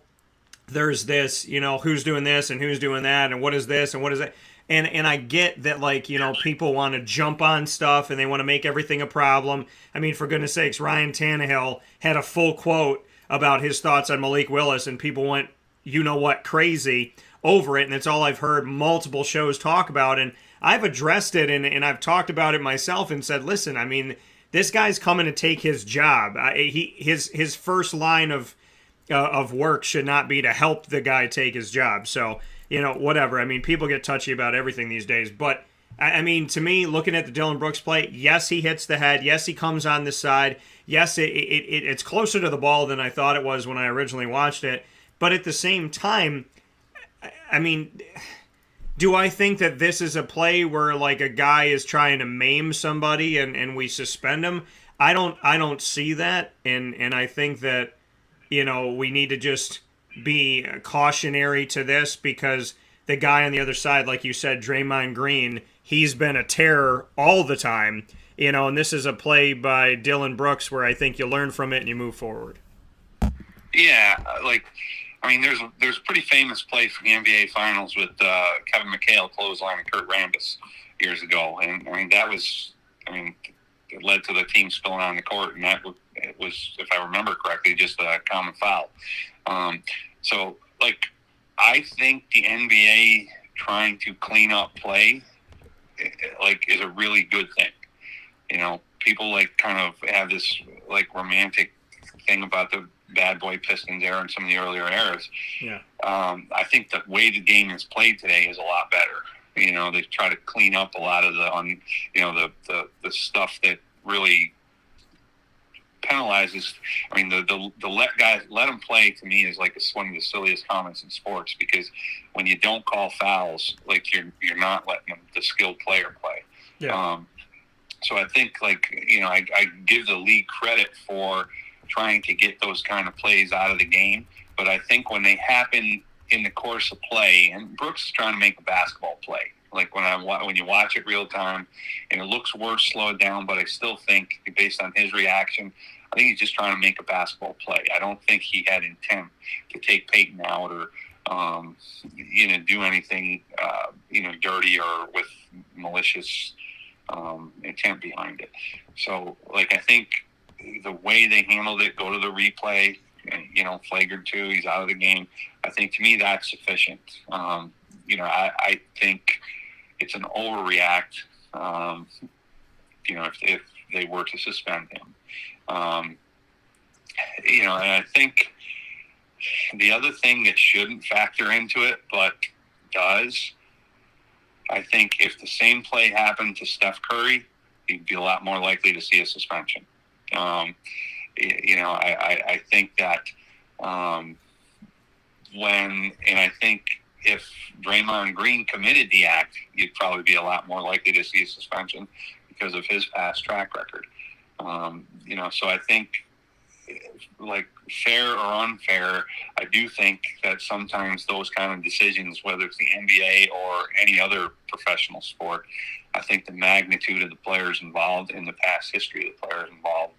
there's this, who's doing this and who's doing that, and what is this and what is that. And I get that, like, people want to jump on stuff and they want to make everything a problem. I mean, for goodness sakes, Ryan Tannehill had a full quote about his thoughts on Malik Willis, and people went, crazy over it, and it's all I've heard multiple shows talk about. And I've addressed it, and I've talked about it myself and said, listen, I mean, this guy's coming to take his job. His first line of work should not be to help the guy take his job. So, whatever. I mean, people get touchy about everything these days. But, I mean, to me, looking at the Dillon Brooks play, yes, he hits the head. Yes, he comes on the side. Yes, it's closer to the ball than I thought it was when I originally watched it. But at the same time, I mean, do I think that this is a play where, like, a guy is trying to maim somebody and we suspend him? I don't see that. And I think that, we need to just be cautionary to this, because the guy on the other side, like you said, Draymond Green, he's been a terror all the time, and this is a play by Dillon Brooks where I think you learn from it and you move forward. Yeah, there's a pretty famous play from the NBA Finals with Kevin McHale clothesline and Kurt Rambis years ago, and it led to the team spilling on the court, and it was, if I remember correctly, just a common foul. So, I think the NBA trying to clean up play, is a really good thing. People kind of have this romantic thing about the bad boy Pistons era and some of the earlier eras. Yeah. I think the way the game is played today is a lot better. They try to clean up a lot of the stuff that really penalizes. I mean, the let them play, to me, is one of the silliest comments in sports, because when you don't call fouls, you're not letting the skilled player play. Yeah. So I think I give the league credit for trying to get those kind of plays out of the game, but I think when they happen in the course of play, and Brooks is trying to make a basketball play. When you watch it real time, and it looks worse slowed down, but I still think, based on his reaction, I think he's just trying to make a basketball play. I don't think he had intent to take Peyton out or, do anything, dirty or with malicious intent behind it. So, I think the way they handled it, go to the replay, flagrant 2, he's out of the game. I think to me that's sufficient. I think it's an overreact, if they were to suspend him. And I think the other thing that shouldn't factor into it, but does, I think if the same play happened to Steph Curry, he'd be a lot more likely to see a suspension. I think that and I think if Draymond Green committed the act, you'd probably be a lot more likely to see a suspension because of his past track record. So I think, fair or unfair, I do think that sometimes those kind of decisions, whether it's the NBA or any other professional sport, I think the magnitude of the players involved and the past history of the players involved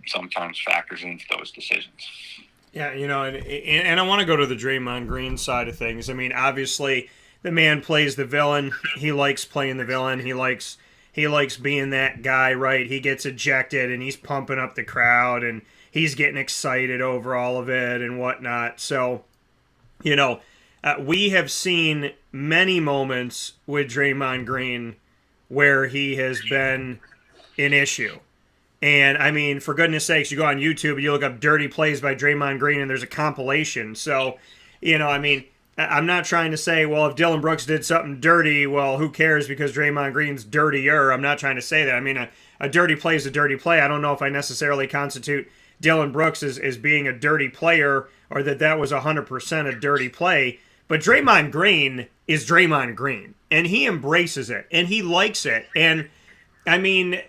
sometimes factors into those decisions. Yeah, and I want to go to the Draymond Green side of things. I mean, obviously, the man plays the villain. He likes playing the villain. He likes being that guy, right? He gets ejected, and he's pumping up the crowd, and he's getting excited over all of it and whatnot. So, we have seen many moments with Draymond Green where he has been an issue. And, I mean, for goodness sakes, you go on YouTube and you look up dirty plays by Draymond Green and there's a compilation. So, I'm not trying to say, well, if Dillon Brooks did something dirty, well, who cares because Draymond Green's dirtier. I'm not trying to say that. I mean, a dirty play is a dirty play. I don't know if I necessarily constitute Dillon Brooks as being a dirty player or that was 100% a dirty play. But Draymond Green is Draymond Green, and he embraces it, and he likes it. And, I mean,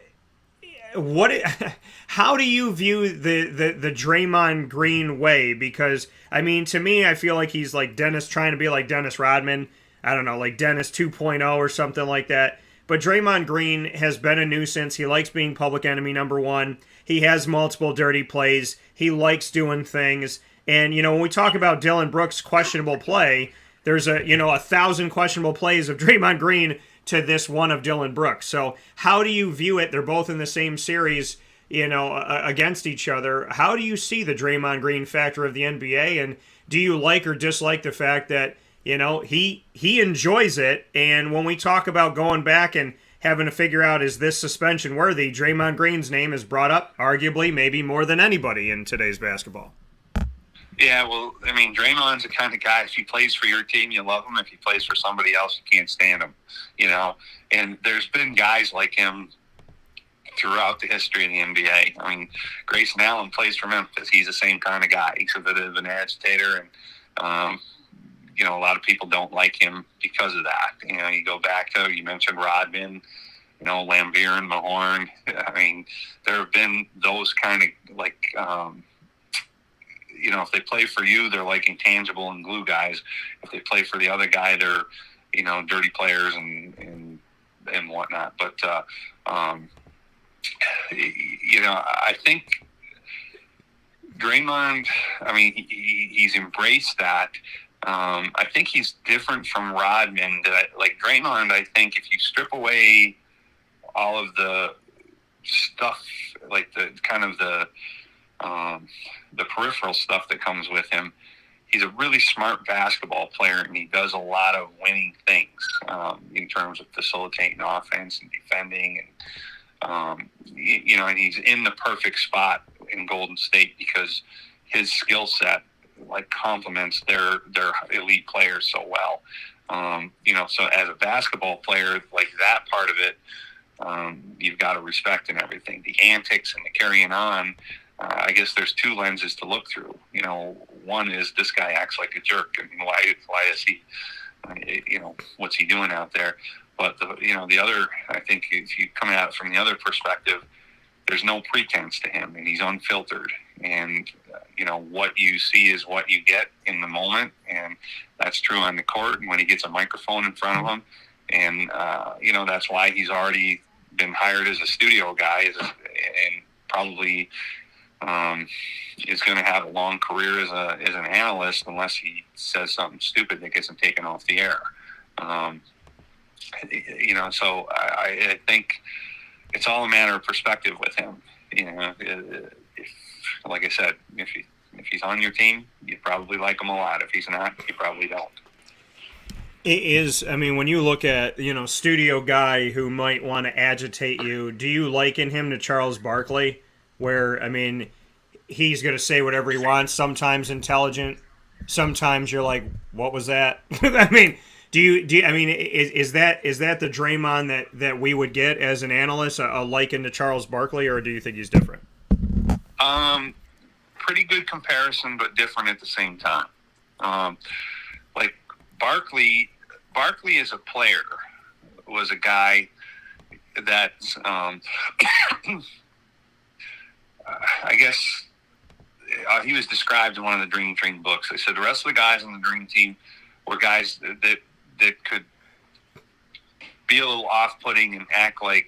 how do you view the Draymond Green way? Because, I mean, to me, I feel like he's like Dennis, trying to be like Dennis Rodman. I don't know, like Dennis 2.0 or something like that. But Draymond Green has been a nuisance. He likes being public enemy number one. He has multiple dirty plays. He likes doing things. And, when we talk about Dillon Brooks' questionable play, there's 1,000 questionable plays of Draymond Green to this one of Dillon Brooks. So how do you view it? They're both in the same series, against each other. How do you see the Draymond Green factor of the NBA? And do you like or dislike the fact that, he enjoys it? And when we talk about going back and having to figure out, is this suspension worthy, Draymond Green's name is brought up, arguably, maybe more than anybody in today's basketball. Yeah, well, I mean, Draymond's the kind of guy, if he plays for your team, you love him. If he plays for somebody else, you can't stand him, And there's been guys like him throughout the history of the NBA. I mean, Grayson Allen plays for Memphis. He's the same kind of guy. He's a bit of an agitator, and, a lot of people don't like him because of that. You go back to, you mentioned Rodman, Lambeer and Mahorn. I mean, there have been those kind of, if they play for you, they're like intangible and glue guys. If they play for the other guy, they're, dirty players and whatnot. But, I think Draymond, I mean, he's embraced that. I think he's different from Rodman. Like Draymond, I think if you strip away all of the stuff, like the kind of the peripheral stuff that comes with him, he's a really smart basketball player, and he does a lot of winning things in terms of facilitating offense and defending, and and he's in the perfect spot in Golden State because his skill set complements their elite players so well. So as a basketball player, that part of it, you've got to respect and everything. The antics and the carrying on. I guess there's two lenses to look through. One is this guy acts like a jerk, and why is he? What's he doing out there? But the other, I think, if you come at it from the other perspective, there's no pretense to him, and he's unfiltered. And what you see is what you get in the moment, and that's true on the court. And when he gets a microphone in front of him, and that's why he's already been hired as a studio guy, and probably is going to have a long career as an analyst unless he says something stupid that gets him taken off the air. So I think it's all a matter of perspective with him. Like I said, if he's on your team, you probably like him a lot. If he's not, you probably don't. When you look at, studio guy who might want to agitate you, do you liken him to Charles Barkley? Where, he's going to say whatever he wants, sometimes intelligent, sometimes you're like, what was that? Is that the Draymond that we would get as an analyst, a liken to Charles Barkley, or do you think he's different? Pretty good comparison, but different at the same time. Like Barkley as a player was a guy that I guess he was described in one of the Dream Team books. They said the rest of the guys on the Dream Team were guys that could be a little off-putting and act like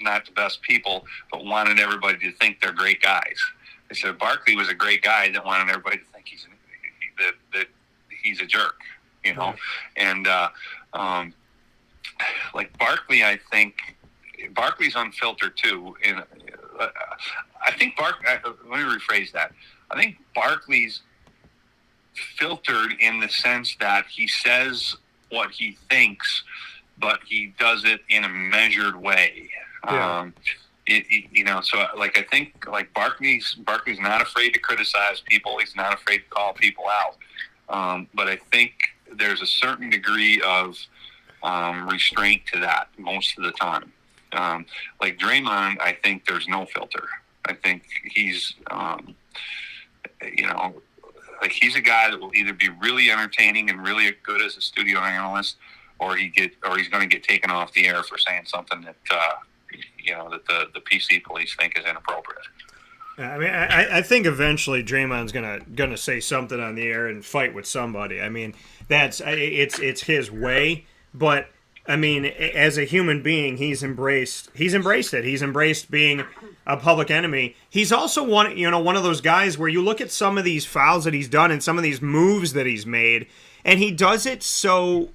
not the best people, but wanted everybody to think they're great guys. They said Barkley was a great guy that wanted everybody to think that he's a jerk, And like Barkley, I think Barkley's unfiltered too. And I think let me rephrase that. I think Barkley's filtered in the sense that he says what he thinks, but he does it in a measured way. Yeah. So like I think like Barkley's not afraid to criticize people. He's not afraid to call people out. But I think there's a certain degree of restraint to that most of the time. Like Draymond, I think there's no filter. I think he's, like he's a guy that will either be really entertaining and really good as a studio analyst, or he's going to get taken off the air for saying something that that the PC police think is inappropriate. I think eventually Draymond's gonna say something on the air and fight with somebody. It's his way, but as a human being, he's embraced it. He's embraced being a public enemy. He's also one of those guys where you look at some of these fouls that he's done and some of these moves that he's made, and he does it so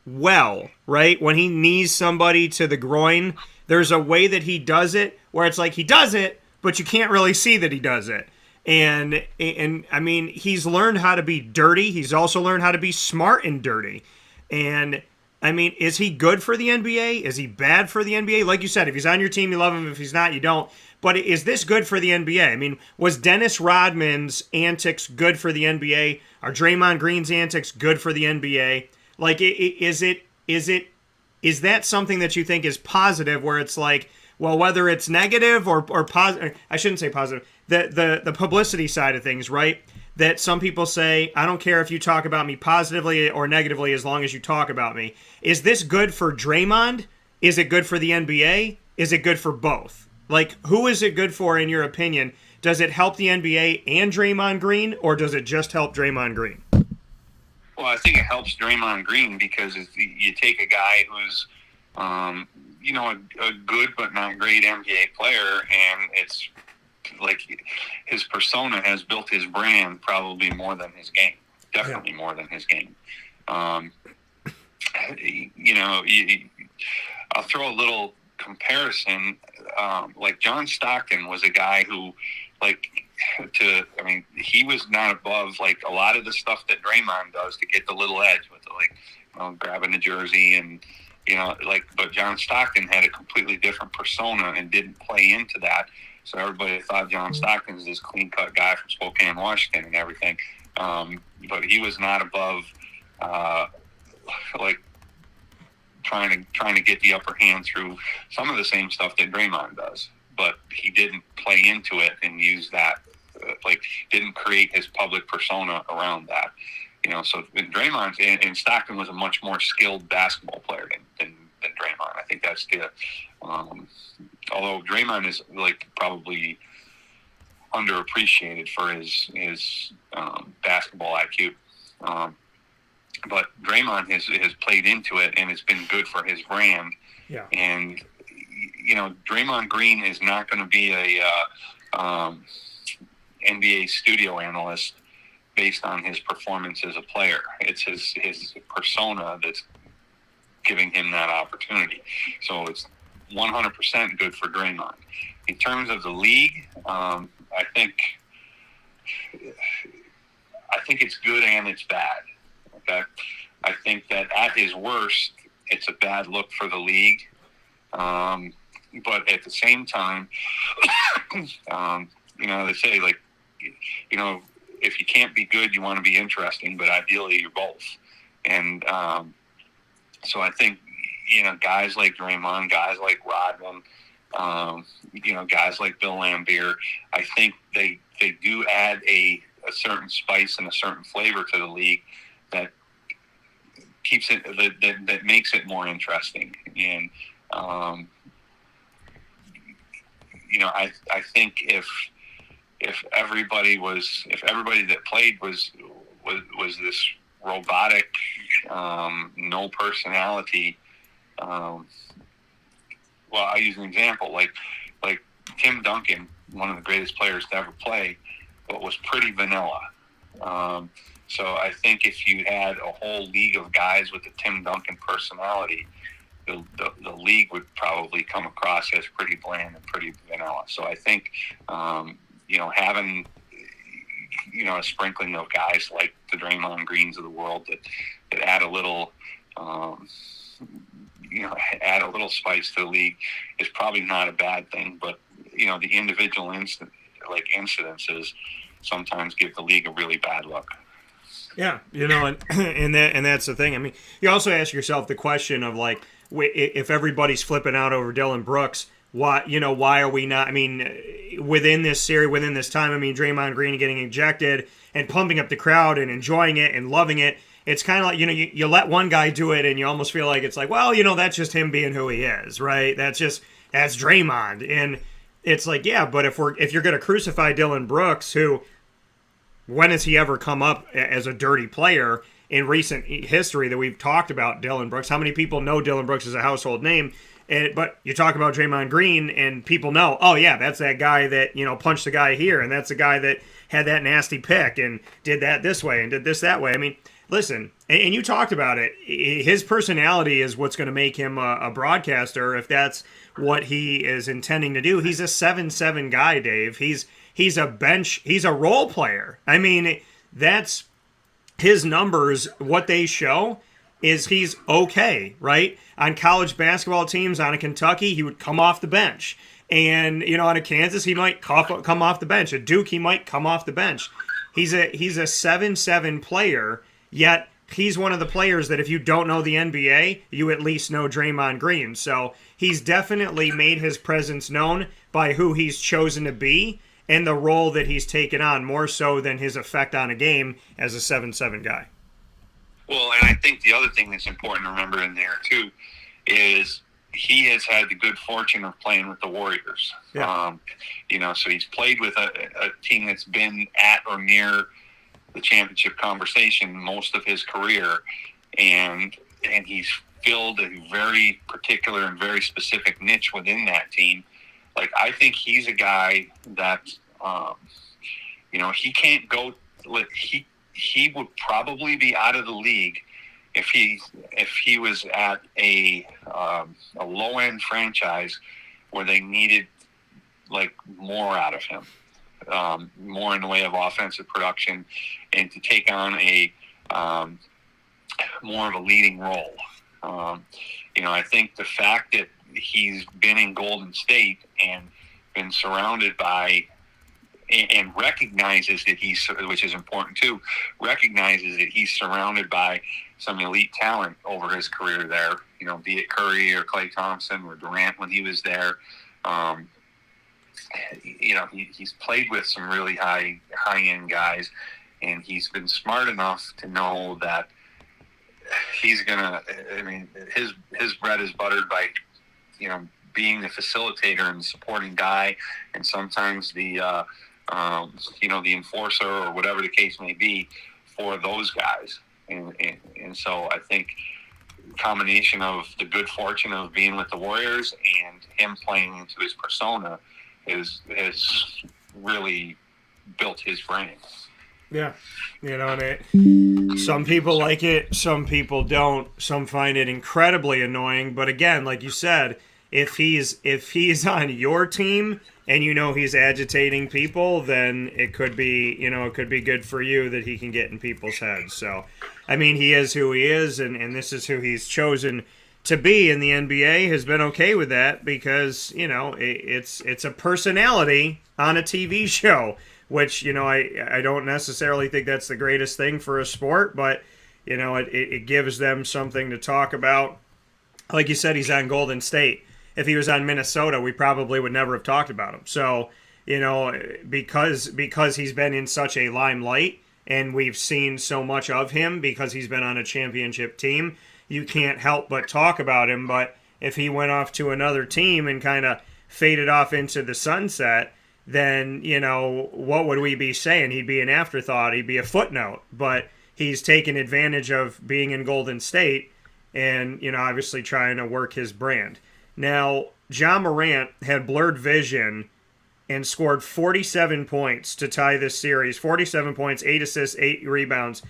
well, right? When he knees somebody to the groin, there's a way that he does it where it's like he does it, but you can't really see that he does it. And he's learned how to be dirty. He's also learned how to be smart and dirty. And is he good for the NBA? Is he bad for the NBA? Like you said, if he's on your team, you love him. If he's not, you don't. But is this good for the NBA? Was Dennis Rodman's antics good for the NBA? Are Draymond Green's antics good for the NBA? Like, is that something that you think is positive, where it's like, well, whether it's negative or positive, I shouldn't say positive, the publicity side of things, right? That some people say, I don't care if you talk about me positively or negatively as long as you talk about me. Is this good for Draymond? Is it good for the NBA? Is it good for both? Like, who is it good for in your opinion? Does it help the NBA and Draymond Green, or does it just help Draymond Green? Well, I think it helps Draymond Green because you take a guy who's, a good but not great NBA player, and it's like his persona has built his brand probably more than his game. Definitely more than his game. I'll throw a little comparison. Like John Stockton was a guy who, he was not above like a lot of the stuff that Draymond does to get the little edge with grabbing the jersey and but John Stockton had a completely different persona and didn't play into that. So everybody thought John Stockton's this clean-cut guy from Spokane, Washington, and everything. But he was not above trying to get the upper hand through some of the same stuff that Draymond does. But he didn't play into it and use that, didn't create his public persona around that. So Draymond and Stockton was a much more skilled basketball player than Draymond. I think that's although Draymond is probably underappreciated for his basketball IQ. But Draymond has played into it and it's been good for his brand. Yeah. And Draymond Green is not going to be a NBA studio analyst based on his performance as a player. It's his persona that's giving him that opportunity. So it's 100% good for Draymond. In terms of the league, I think it's good and it's bad. Okay, I think that at his worst, it's a bad look for the league. But at the same time, they say, like, if you can't be good, you want to be interesting, but ideally you're both. And so I think, guys like Draymond, guys like Rodman, guys like Bill Laimbeer, I think they do add a certain spice and a certain flavor to the league that keeps it, that makes it more interesting. And, I think if everybody that played was this robotic, no personality, well, I use an example like Tim Duncan, one of the greatest players to ever play, but was pretty vanilla. So I think if you had a whole league of guys with a Tim Duncan personality, the league would probably come across as pretty bland and pretty vanilla. So I think, having, a sprinkling of guys like the Draymond Greens of the world that add a little, add a little spice to the league is probably not a bad thing. But, the individual incidences sometimes give the league a really bad look. Yeah, and that's the thing. I mean, you also ask yourself the question of, like, if everybody's flipping out over Dillon Brooks, why are we not? I mean, within this series, within this time, I mean, Draymond Green getting ejected and pumping up the crowd and enjoying it and loving it. It's kind of like, you let one guy do it and you almost feel like it's like, well, that's just him being who he is, right? That's Draymond. And it's like, yeah, but if you're going to crucify Dillon Brooks, who, when has he ever come up as a dirty player in recent history that we've talked about Dillon Brooks? How many people know Dillon Brooks as a household name? But you talk about Draymond Green and people know, oh yeah, that's that guy that, punched the guy here, and that's the guy that had that nasty pick and did that this way and did this that way. I mean, listen, and you talked about it, his personality is what's going to make him a broadcaster if that's what he is intending to do. He's a 7-7 guy, Dave. He's a bench, he's a role player. I mean, that's his numbers, what they show is he's okay, right? On college basketball teams, on a Kentucky, he would come off the bench. And, on a Kansas, he might come off the bench. At Duke, he might come off the bench. He's a 7-7 player, yet he's one of the players that if you don't know the NBA, you at least know Draymond Green. So he's definitely made his presence known by who he's chosen to be and the role that he's taken on, more so than his effect on a game as a 7-7 guy. Well, and I think the other thing that's important to remember in there, too, is he has had the good fortune of playing with the Warriors. Yeah. So he's played with a team that's been at or near the championship conversation most of his career, and he's filled a very particular and very specific niche within that team. Like, I think he's a guy that, he can't go. He would probably be out of the league if he was at a low end franchise where they needed like more out of him, more in the way of offensive production, and to take on a more of a leading role. I think the fact that he's been in Golden State and been surrounded by and recognizes that which is important too, recognizes that he's surrounded by some elite talent over his career there, be it Curry or Klay Thompson or Durant when he was there. He's played with some really high-end guys, and he's been smart enough to know that he's his bread is buttered by, being the facilitator and the supporting guy, and sometimes the enforcer or whatever the case may be for those guys. And so I think, combination of the good fortune of being with the Warriors and him playing into his persona has really built his brand. Yeah, and some people like it, some people don't. Some find it incredibly annoying. But again, like you said, if he's on your team and he's agitating people, then it could be good for you that he can get in people's heads. So, I mean, he is who he is, and this is who he's chosen to be. And the NBA has been okay with that because it's a personality on a TV show. Which, I don't necessarily think that's the greatest thing for a sport, but, it gives them something to talk about. Like you said, he's on Golden State. If he was on Minnesota, we probably would never have talked about him. So, because he's been in such a limelight and we've seen so much of him because he's been on a championship team, you can't help but talk about him. But if he went off to another team and kind of faded off into the sunset, then, what would we be saying? He'd be an afterthought. He'd be a footnote. But he's taken advantage of being in Golden State and, obviously trying to work his brand. Now, Ja Morant had blurred vision and scored 47 points to tie this series. 47 points, 8 assists, 8 rebounds.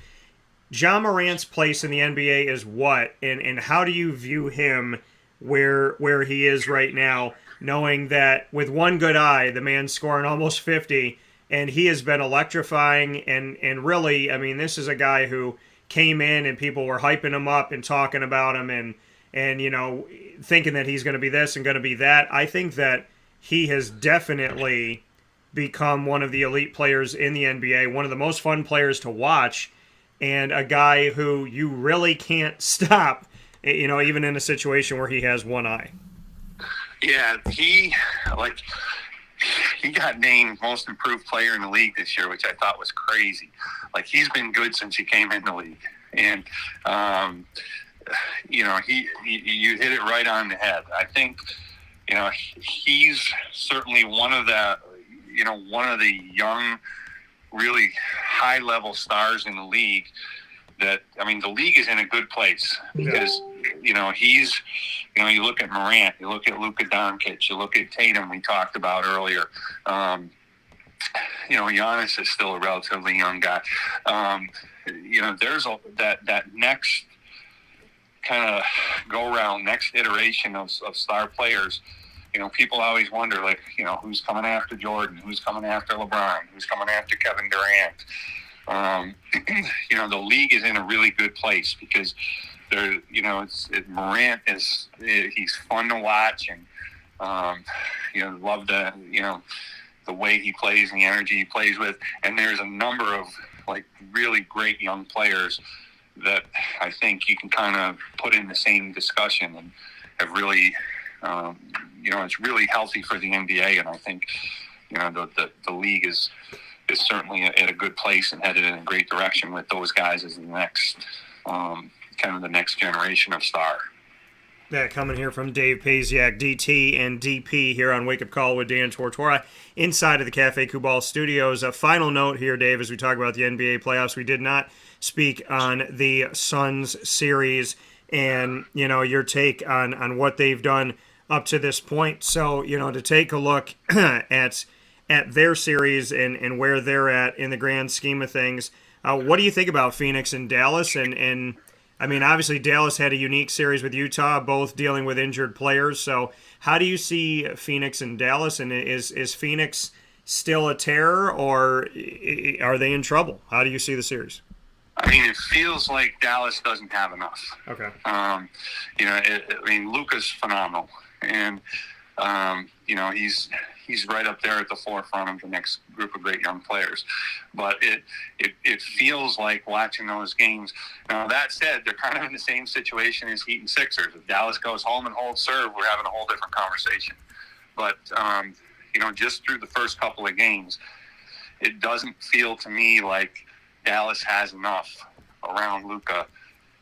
Ja Morant's place in the NBA is what? And how do you view him where he is right now, knowing that with one good eye, the man's scoring almost 50, and he has been electrifying, and really, I mean, this is a guy who came in and people were hyping him up and talking about him and thinking that he's going to be this and going to be that. I think that he has definitely become one of the elite players in the NBA, one of the most fun players to watch, and a guy who you really can't stop, even in a situation where he has one eye. Yeah, he got named most improved player in the league this year, which I thought was crazy. Like, he's been good since he came in the league, and you hit it right on the head. I think he's certainly one of the young, really high level stars in the league. That, I mean, the league is in a good place because he's. You look at Morant, you look at Luka Doncic, you look at Tatum, we talked about earlier. Giannis is still a relatively young guy. There's that next kind of go-round, next iteration of star players. People always wonder, who's coming after Jordan, who's coming after LeBron, who's coming after Kevin Durant. The league is in a really good place because Morant he's fun to watch, and love the way he plays and the energy he plays with. And there's a number of really great young players that I think you can kind of put in the same discussion and have really, it's really healthy for the NBA. And I think the league is certainly at a good place and headed in a great direction with those guys as the next. Kind of the next generation of star. That coming here from Dave Pasiak, DT and DP here on Wake Up Call with Dan Tortora inside of the Cafe Kubal studios. A final note here, Dave, as we talk about the NBA playoffs. We did not speak on the Suns series and, your take on what they've done up to this point. So, to take a look at their series and where they're at in the grand scheme of things, what do you think about Phoenix and Dallas? And I mean, obviously Dallas had a unique series with Utah, both dealing with injured players. So how do you see Phoenix and Dallas? And is Phoenix still a terror, or are they in trouble? How do you see the series? I mean, it feels like Dallas doesn't have enough. Okay. Luka's phenomenal. And, he's right up there at the forefront of the next group of great young players. But it feels like watching those games. Now, that said, they're kind of in the same situation as Heat and Sixers. If Dallas goes home and holds serve, we're having a whole different conversation. But, just through the first couple of games, it doesn't feel to me like Dallas has enough around Luka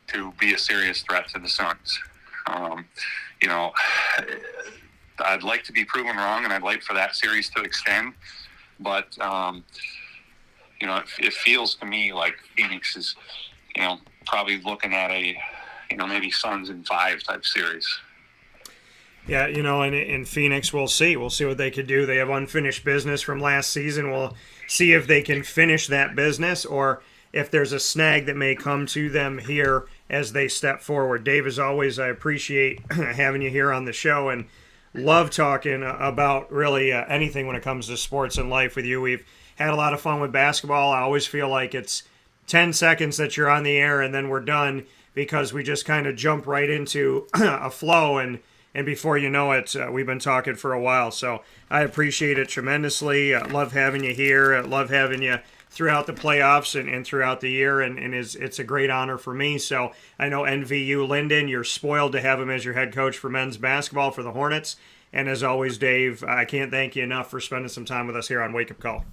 to be a serious threat to the Suns. I'd like to be proven wrong, and I'd like for that series to extend. But, it feels to me like Phoenix is, probably looking at a maybe Suns in 5 type series. Yeah, in Phoenix, we'll see. We'll see what they could do. They have unfinished business from last season. We'll see if they can finish that business or if there's a snag that may come to them here as they step forward. Dave, as always, I appreciate having you here on the show and love talking about really anything when it comes to sports and life with you. We've had a lot of fun with basketball. I always feel like it's 10 seconds that you're on the air and then we're done because we just kind of jump right into a flow and before you know it, we've been talking for a while. So I appreciate it tremendously. Love having you here. Love having you throughout the playoffs and throughout the year. And it's a great honor for me. So I know NVU Linden, you're spoiled to have him as your head coach for men's basketball for the Hornets. And as always, Dave, I can't thank you enough for spending some time with us here on Wake Up Call.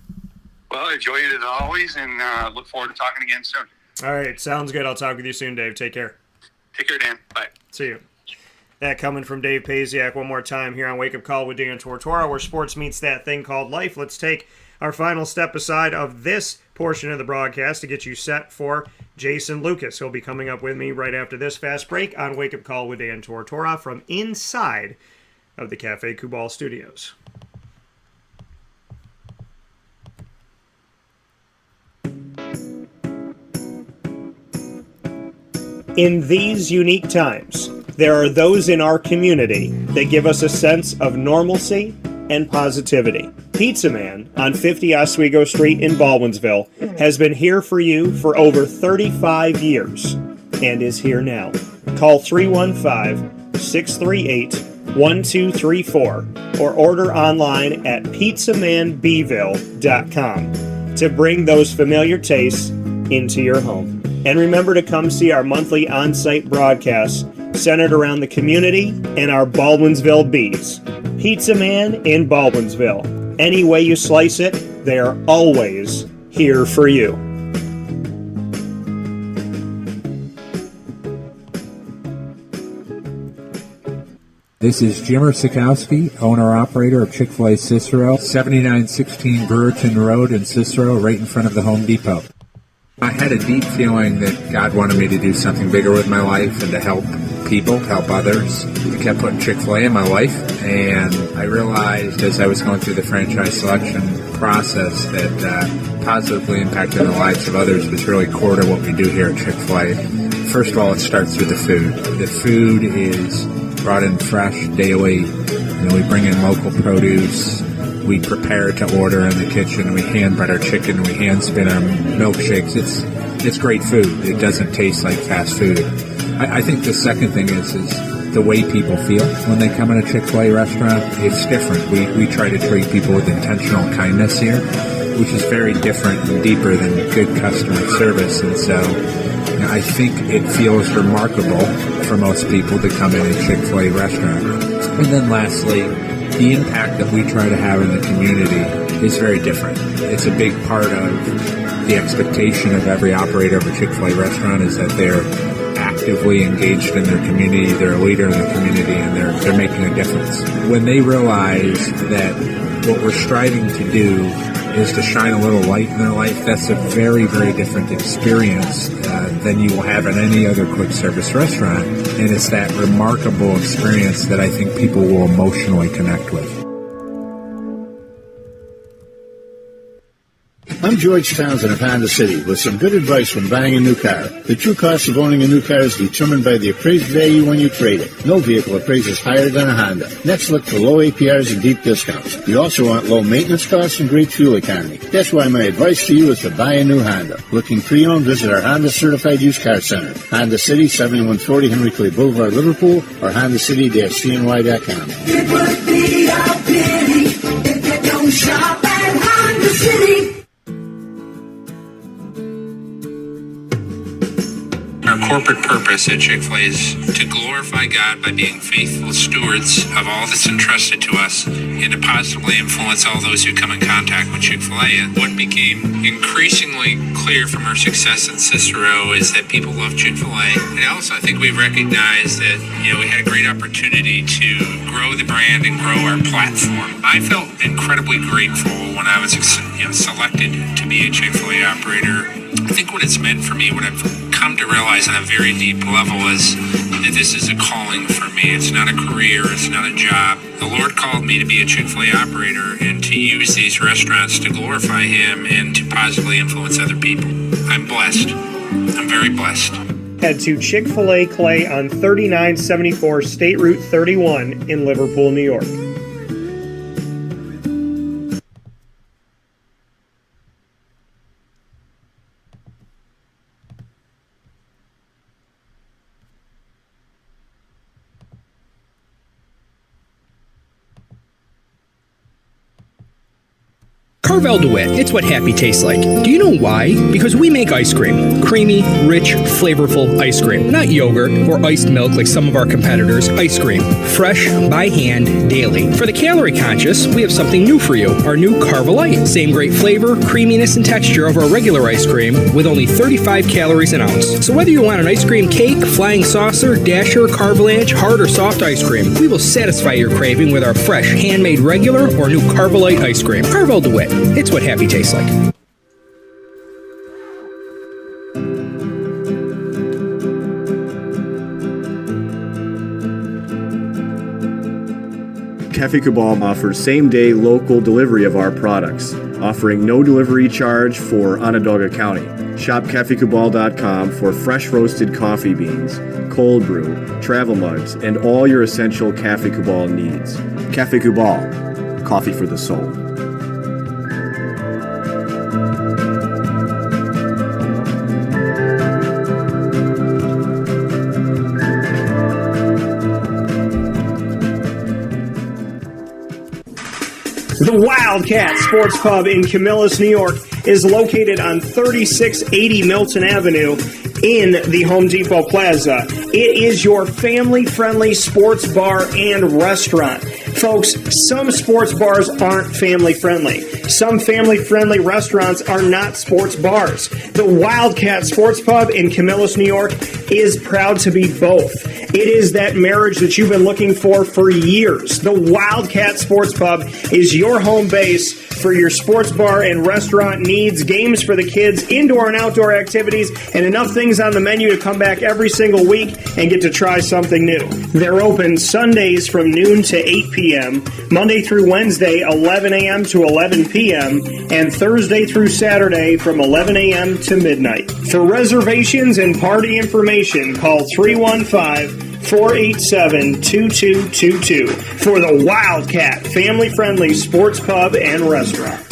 Well, I enjoyed it as always and look forward to talking again soon. All right. Sounds good. I'll talk with you soon, Dave. Take care. Take care, Dan. Bye. See you. That coming from Dave Pasiak one more time here on Wake Up Call with Dan Tortora, where sports meets that thing called life. Let's take our final step aside of this portion of the broadcast to get you set for Jason Lucas. He'll be coming up with me right after this fast break on Wake Up Call with Dan Tortora from inside of the Cafe Kubal studios. In these unique times, there are those in our community that give us a sense of normalcy and positivity. Pizza Man on 50 Oswego Street in Baldwinsville has been here for you for over 35 years and is here now. Call 315-638-1234 or order online at pizzamanbville.com to bring those familiar tastes into your home. And remember to come see our monthly on-site broadcasts centered around the community and our Baldwinsville Bees. Pizza Man in Baldwinsville. Any way you slice it, they are always here for you. This is Jimmer Sikowski, owner-operator of Chick-fil-A Cicero, 7916 Brewerton Road in Cicero, right in front of the Home Depot. I had a deep feeling that God wanted me to do something bigger with my life and to help people, help others. I kept putting Chick-fil-A in my life, and I realized as I was going through the franchise selection process that positively impacting the lives of others was really core to what we do here at Chick-fil-A. First of all, it starts with the food. The food is brought in fresh daily. We bring in local produce. We prepare to order in the kitchen. We hand bread our chicken. We hand spin our milkshakes. It's great food. It doesn't taste like fast food. I think the second thing is the way people feel when they come in a Chick-fil-A restaurant. It's different. We try to treat people with intentional kindness here, which is very different and deeper than good customer service. And so I think it feels remarkable for most people to come in a Chick-fil-A restaurant. And then lastly, the impact that we try to have in the community is very different. It's a big part of the expectation of every operator of a Chick-fil-A restaurant is that they're actively engaged in their community, they're a leader in the community, and they're making a difference. When they realize that what we're striving to do is to shine a little light in their life, that's a very, very different experience than you will have in any other quick service restaurant. And it's that remarkable experience that I think people will emotionally connect with. I'm George Townsend of Honda City with some good advice when buying a new car. The true cost of owning a new car is determined by the appraised value when you trade it. No vehicle appraises higher than a Honda. Next, look for low APRs and deep discounts. You also want low maintenance costs and great fuel economy. That's why my advice to you is to buy a new Honda. Looking pre-owned, visit our Honda Certified Used Car Center. Honda City, 7140 Henry Clay Boulevard, Liverpool, or HondaCity-CNY.com. It would be a pity if you don't shop at Honda City. Our corporate purpose at Chick-fil-A is to glorify God by being faithful stewards of all that's entrusted to us and to positively influence all those who come in contact with Chick-fil-A. And what became increasingly clear from our success in Cicero is that people love Chick-fil-A. And also I think we recognized that, we had a great opportunity to grow the brand and grow our platform. I felt incredibly grateful when I was selected to be a Chick-fil-A operator. I think what it's meant for me, what I've come to realize on a very deep level is that this is a calling for me. It's not a career. It's not a job. The Lord called me to be a Chick-fil-A operator and to use these restaurants to glorify Him and to positively influence other people. I'm blessed. I'm very blessed. Head to Chick-fil-A Clay on 3974 State Route 31 in Liverpool, New York. Carvel DeWitt, it's what happy tastes like. Do you know why? Because we make ice cream. Creamy, rich, flavorful ice cream. Not yogurt or iced milk like some of our competitors. Ice cream. Fresh, by hand, daily. For the calorie conscious, we have something new for you. Our new Carvelite. Same great flavor, creaminess, and texture of our regular ice cream with only 35 calories an ounce. So whether you want an ice cream cake, flying saucer, dasher, carvalanche, hard or soft ice cream, we will satisfy your craving with our fresh, handmade regular or new Carvelite ice cream. Carvel DeWitt. It's what happy tastes like. Cafe Cabal offers same-day local delivery of our products, offering no delivery charge for Onondaga County. Shop cafecabal.com for fresh roasted coffee beans, cold brew, travel mugs, and all your essential Cafe Cabal needs. Cafe Cabal, coffee for the soul. The Wildcat Sports Pub in Camillus, New York is located on 3680 Milton Avenue in the Home Depot Plaza. It is your family-friendly sports bar and restaurant. Folks, some sports bars aren't family-friendly. Some family-friendly restaurants are not sports bars. The Wildcat Sports Pub in Camillus, New York is proud to be both. It is that marriage that you've been looking for years. The Wildcat Sports Pub is your home base for your sports bar and restaurant needs, games for the kids, indoor and outdoor activities, and enough things on the menu to come back every single week and get to try something new. They're open Sundays from noon to 8 p.m., Monday through Wednesday, 11 a.m. to 11 p.m., and Thursday through Saturday from 11 a.m. to midnight. For reservations and party information, call 315-487-2222 for the Wildcat family-friendly sports pub and restaurant.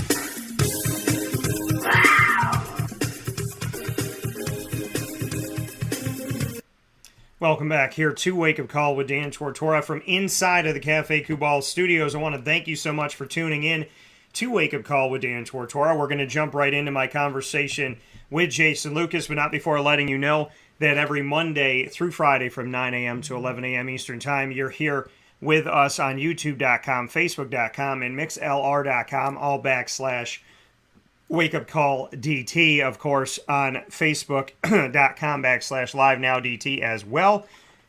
Welcome back here to Wake Up Call with Dan Tortora from inside of the Cafe Kubal studios. I want to thank you so much for tuning in to Wake Up Call with Dan Tortora. We're going to jump right into my conversation with Jason Lucas, but not before letting you know that every Monday through Friday from 9 a.m. to 11 a.m. Eastern Time, you're here with us on YouTube.com, Facebook.com, and MixLR.com, all / Wake Up Call DT, of course, on Facebook.com / LiveNowDT as well.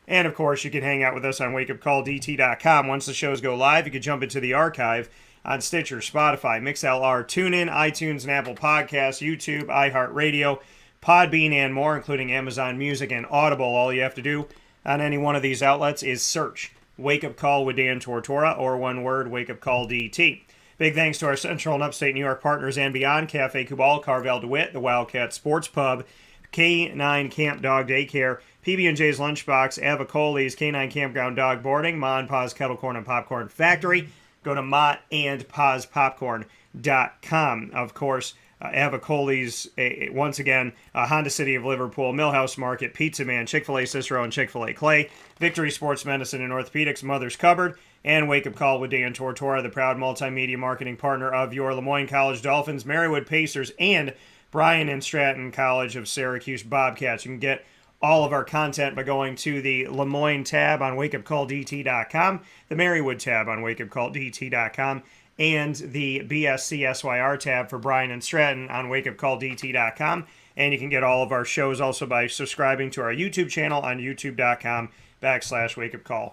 And, of course, you can hang out with us on WakeUpCallDT.com. Once the shows go live, you can jump into the archive on Stitcher, Spotify, MixLR, TuneIn, iTunes, and Apple Podcasts, YouTube, iHeartRadio, Podbean, and more, including Amazon Music and Audible. All you have to do on any one of these outlets is search Wake Up Call with Dan Tortora, or one word, Wake Up Call DT. Big thanks to our Central and Upstate New York partners and beyond, Cafe Kubal, Carvel DeWitt, the Wildcat Sports Pub, K9 Camp Dog Daycare, PB&J's Lunchbox, Avicoli's K9 Campground Dog Boarding, Ma and Pa's Kettle Corn and Popcorn Factory. Go to maandpazpopcorn.com. Of course, Avicoli's, once again, Honda City of Liverpool, Millhouse Market, Pizza Man, Chick-fil-A Cicero, and Chick-fil-A Clay, Victory Sports Medicine and Orthopedics, Mother's Cupboard, and Wake Up Call with Dan Tortora, the proud multimedia marketing partner of your Lemoyne College Dolphins, Marywood Pacers, and Bryan and Stratton College of Syracuse Bobcats. You can get all of our content by going to the Lemoyne tab on wakeupcalldt.com, the Marywood tab on wakeupcalldt.com, and the BSCSYR tab for Bryan and Stratton on wakeupcalldt.com. And you can get all of our shows also by subscribing to our YouTube channel on youtube.com / wakeupcalldt.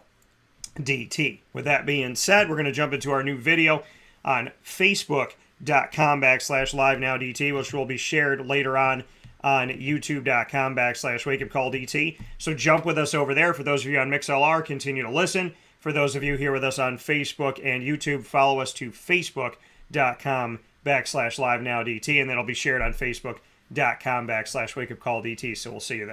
With that being said, we're going to jump into our new video on facebook.com / LiveNowDT, which will be shared later on on youtube.com/wakeupcalldt. So jump with us over there. For those of you on MixLR, continue to listen. For those of you here with us on Facebook and YouTube, follow us to facebook.com/live now DT, and that'll be shared on facebook.com/wakeupcalldt. So we'll see you there.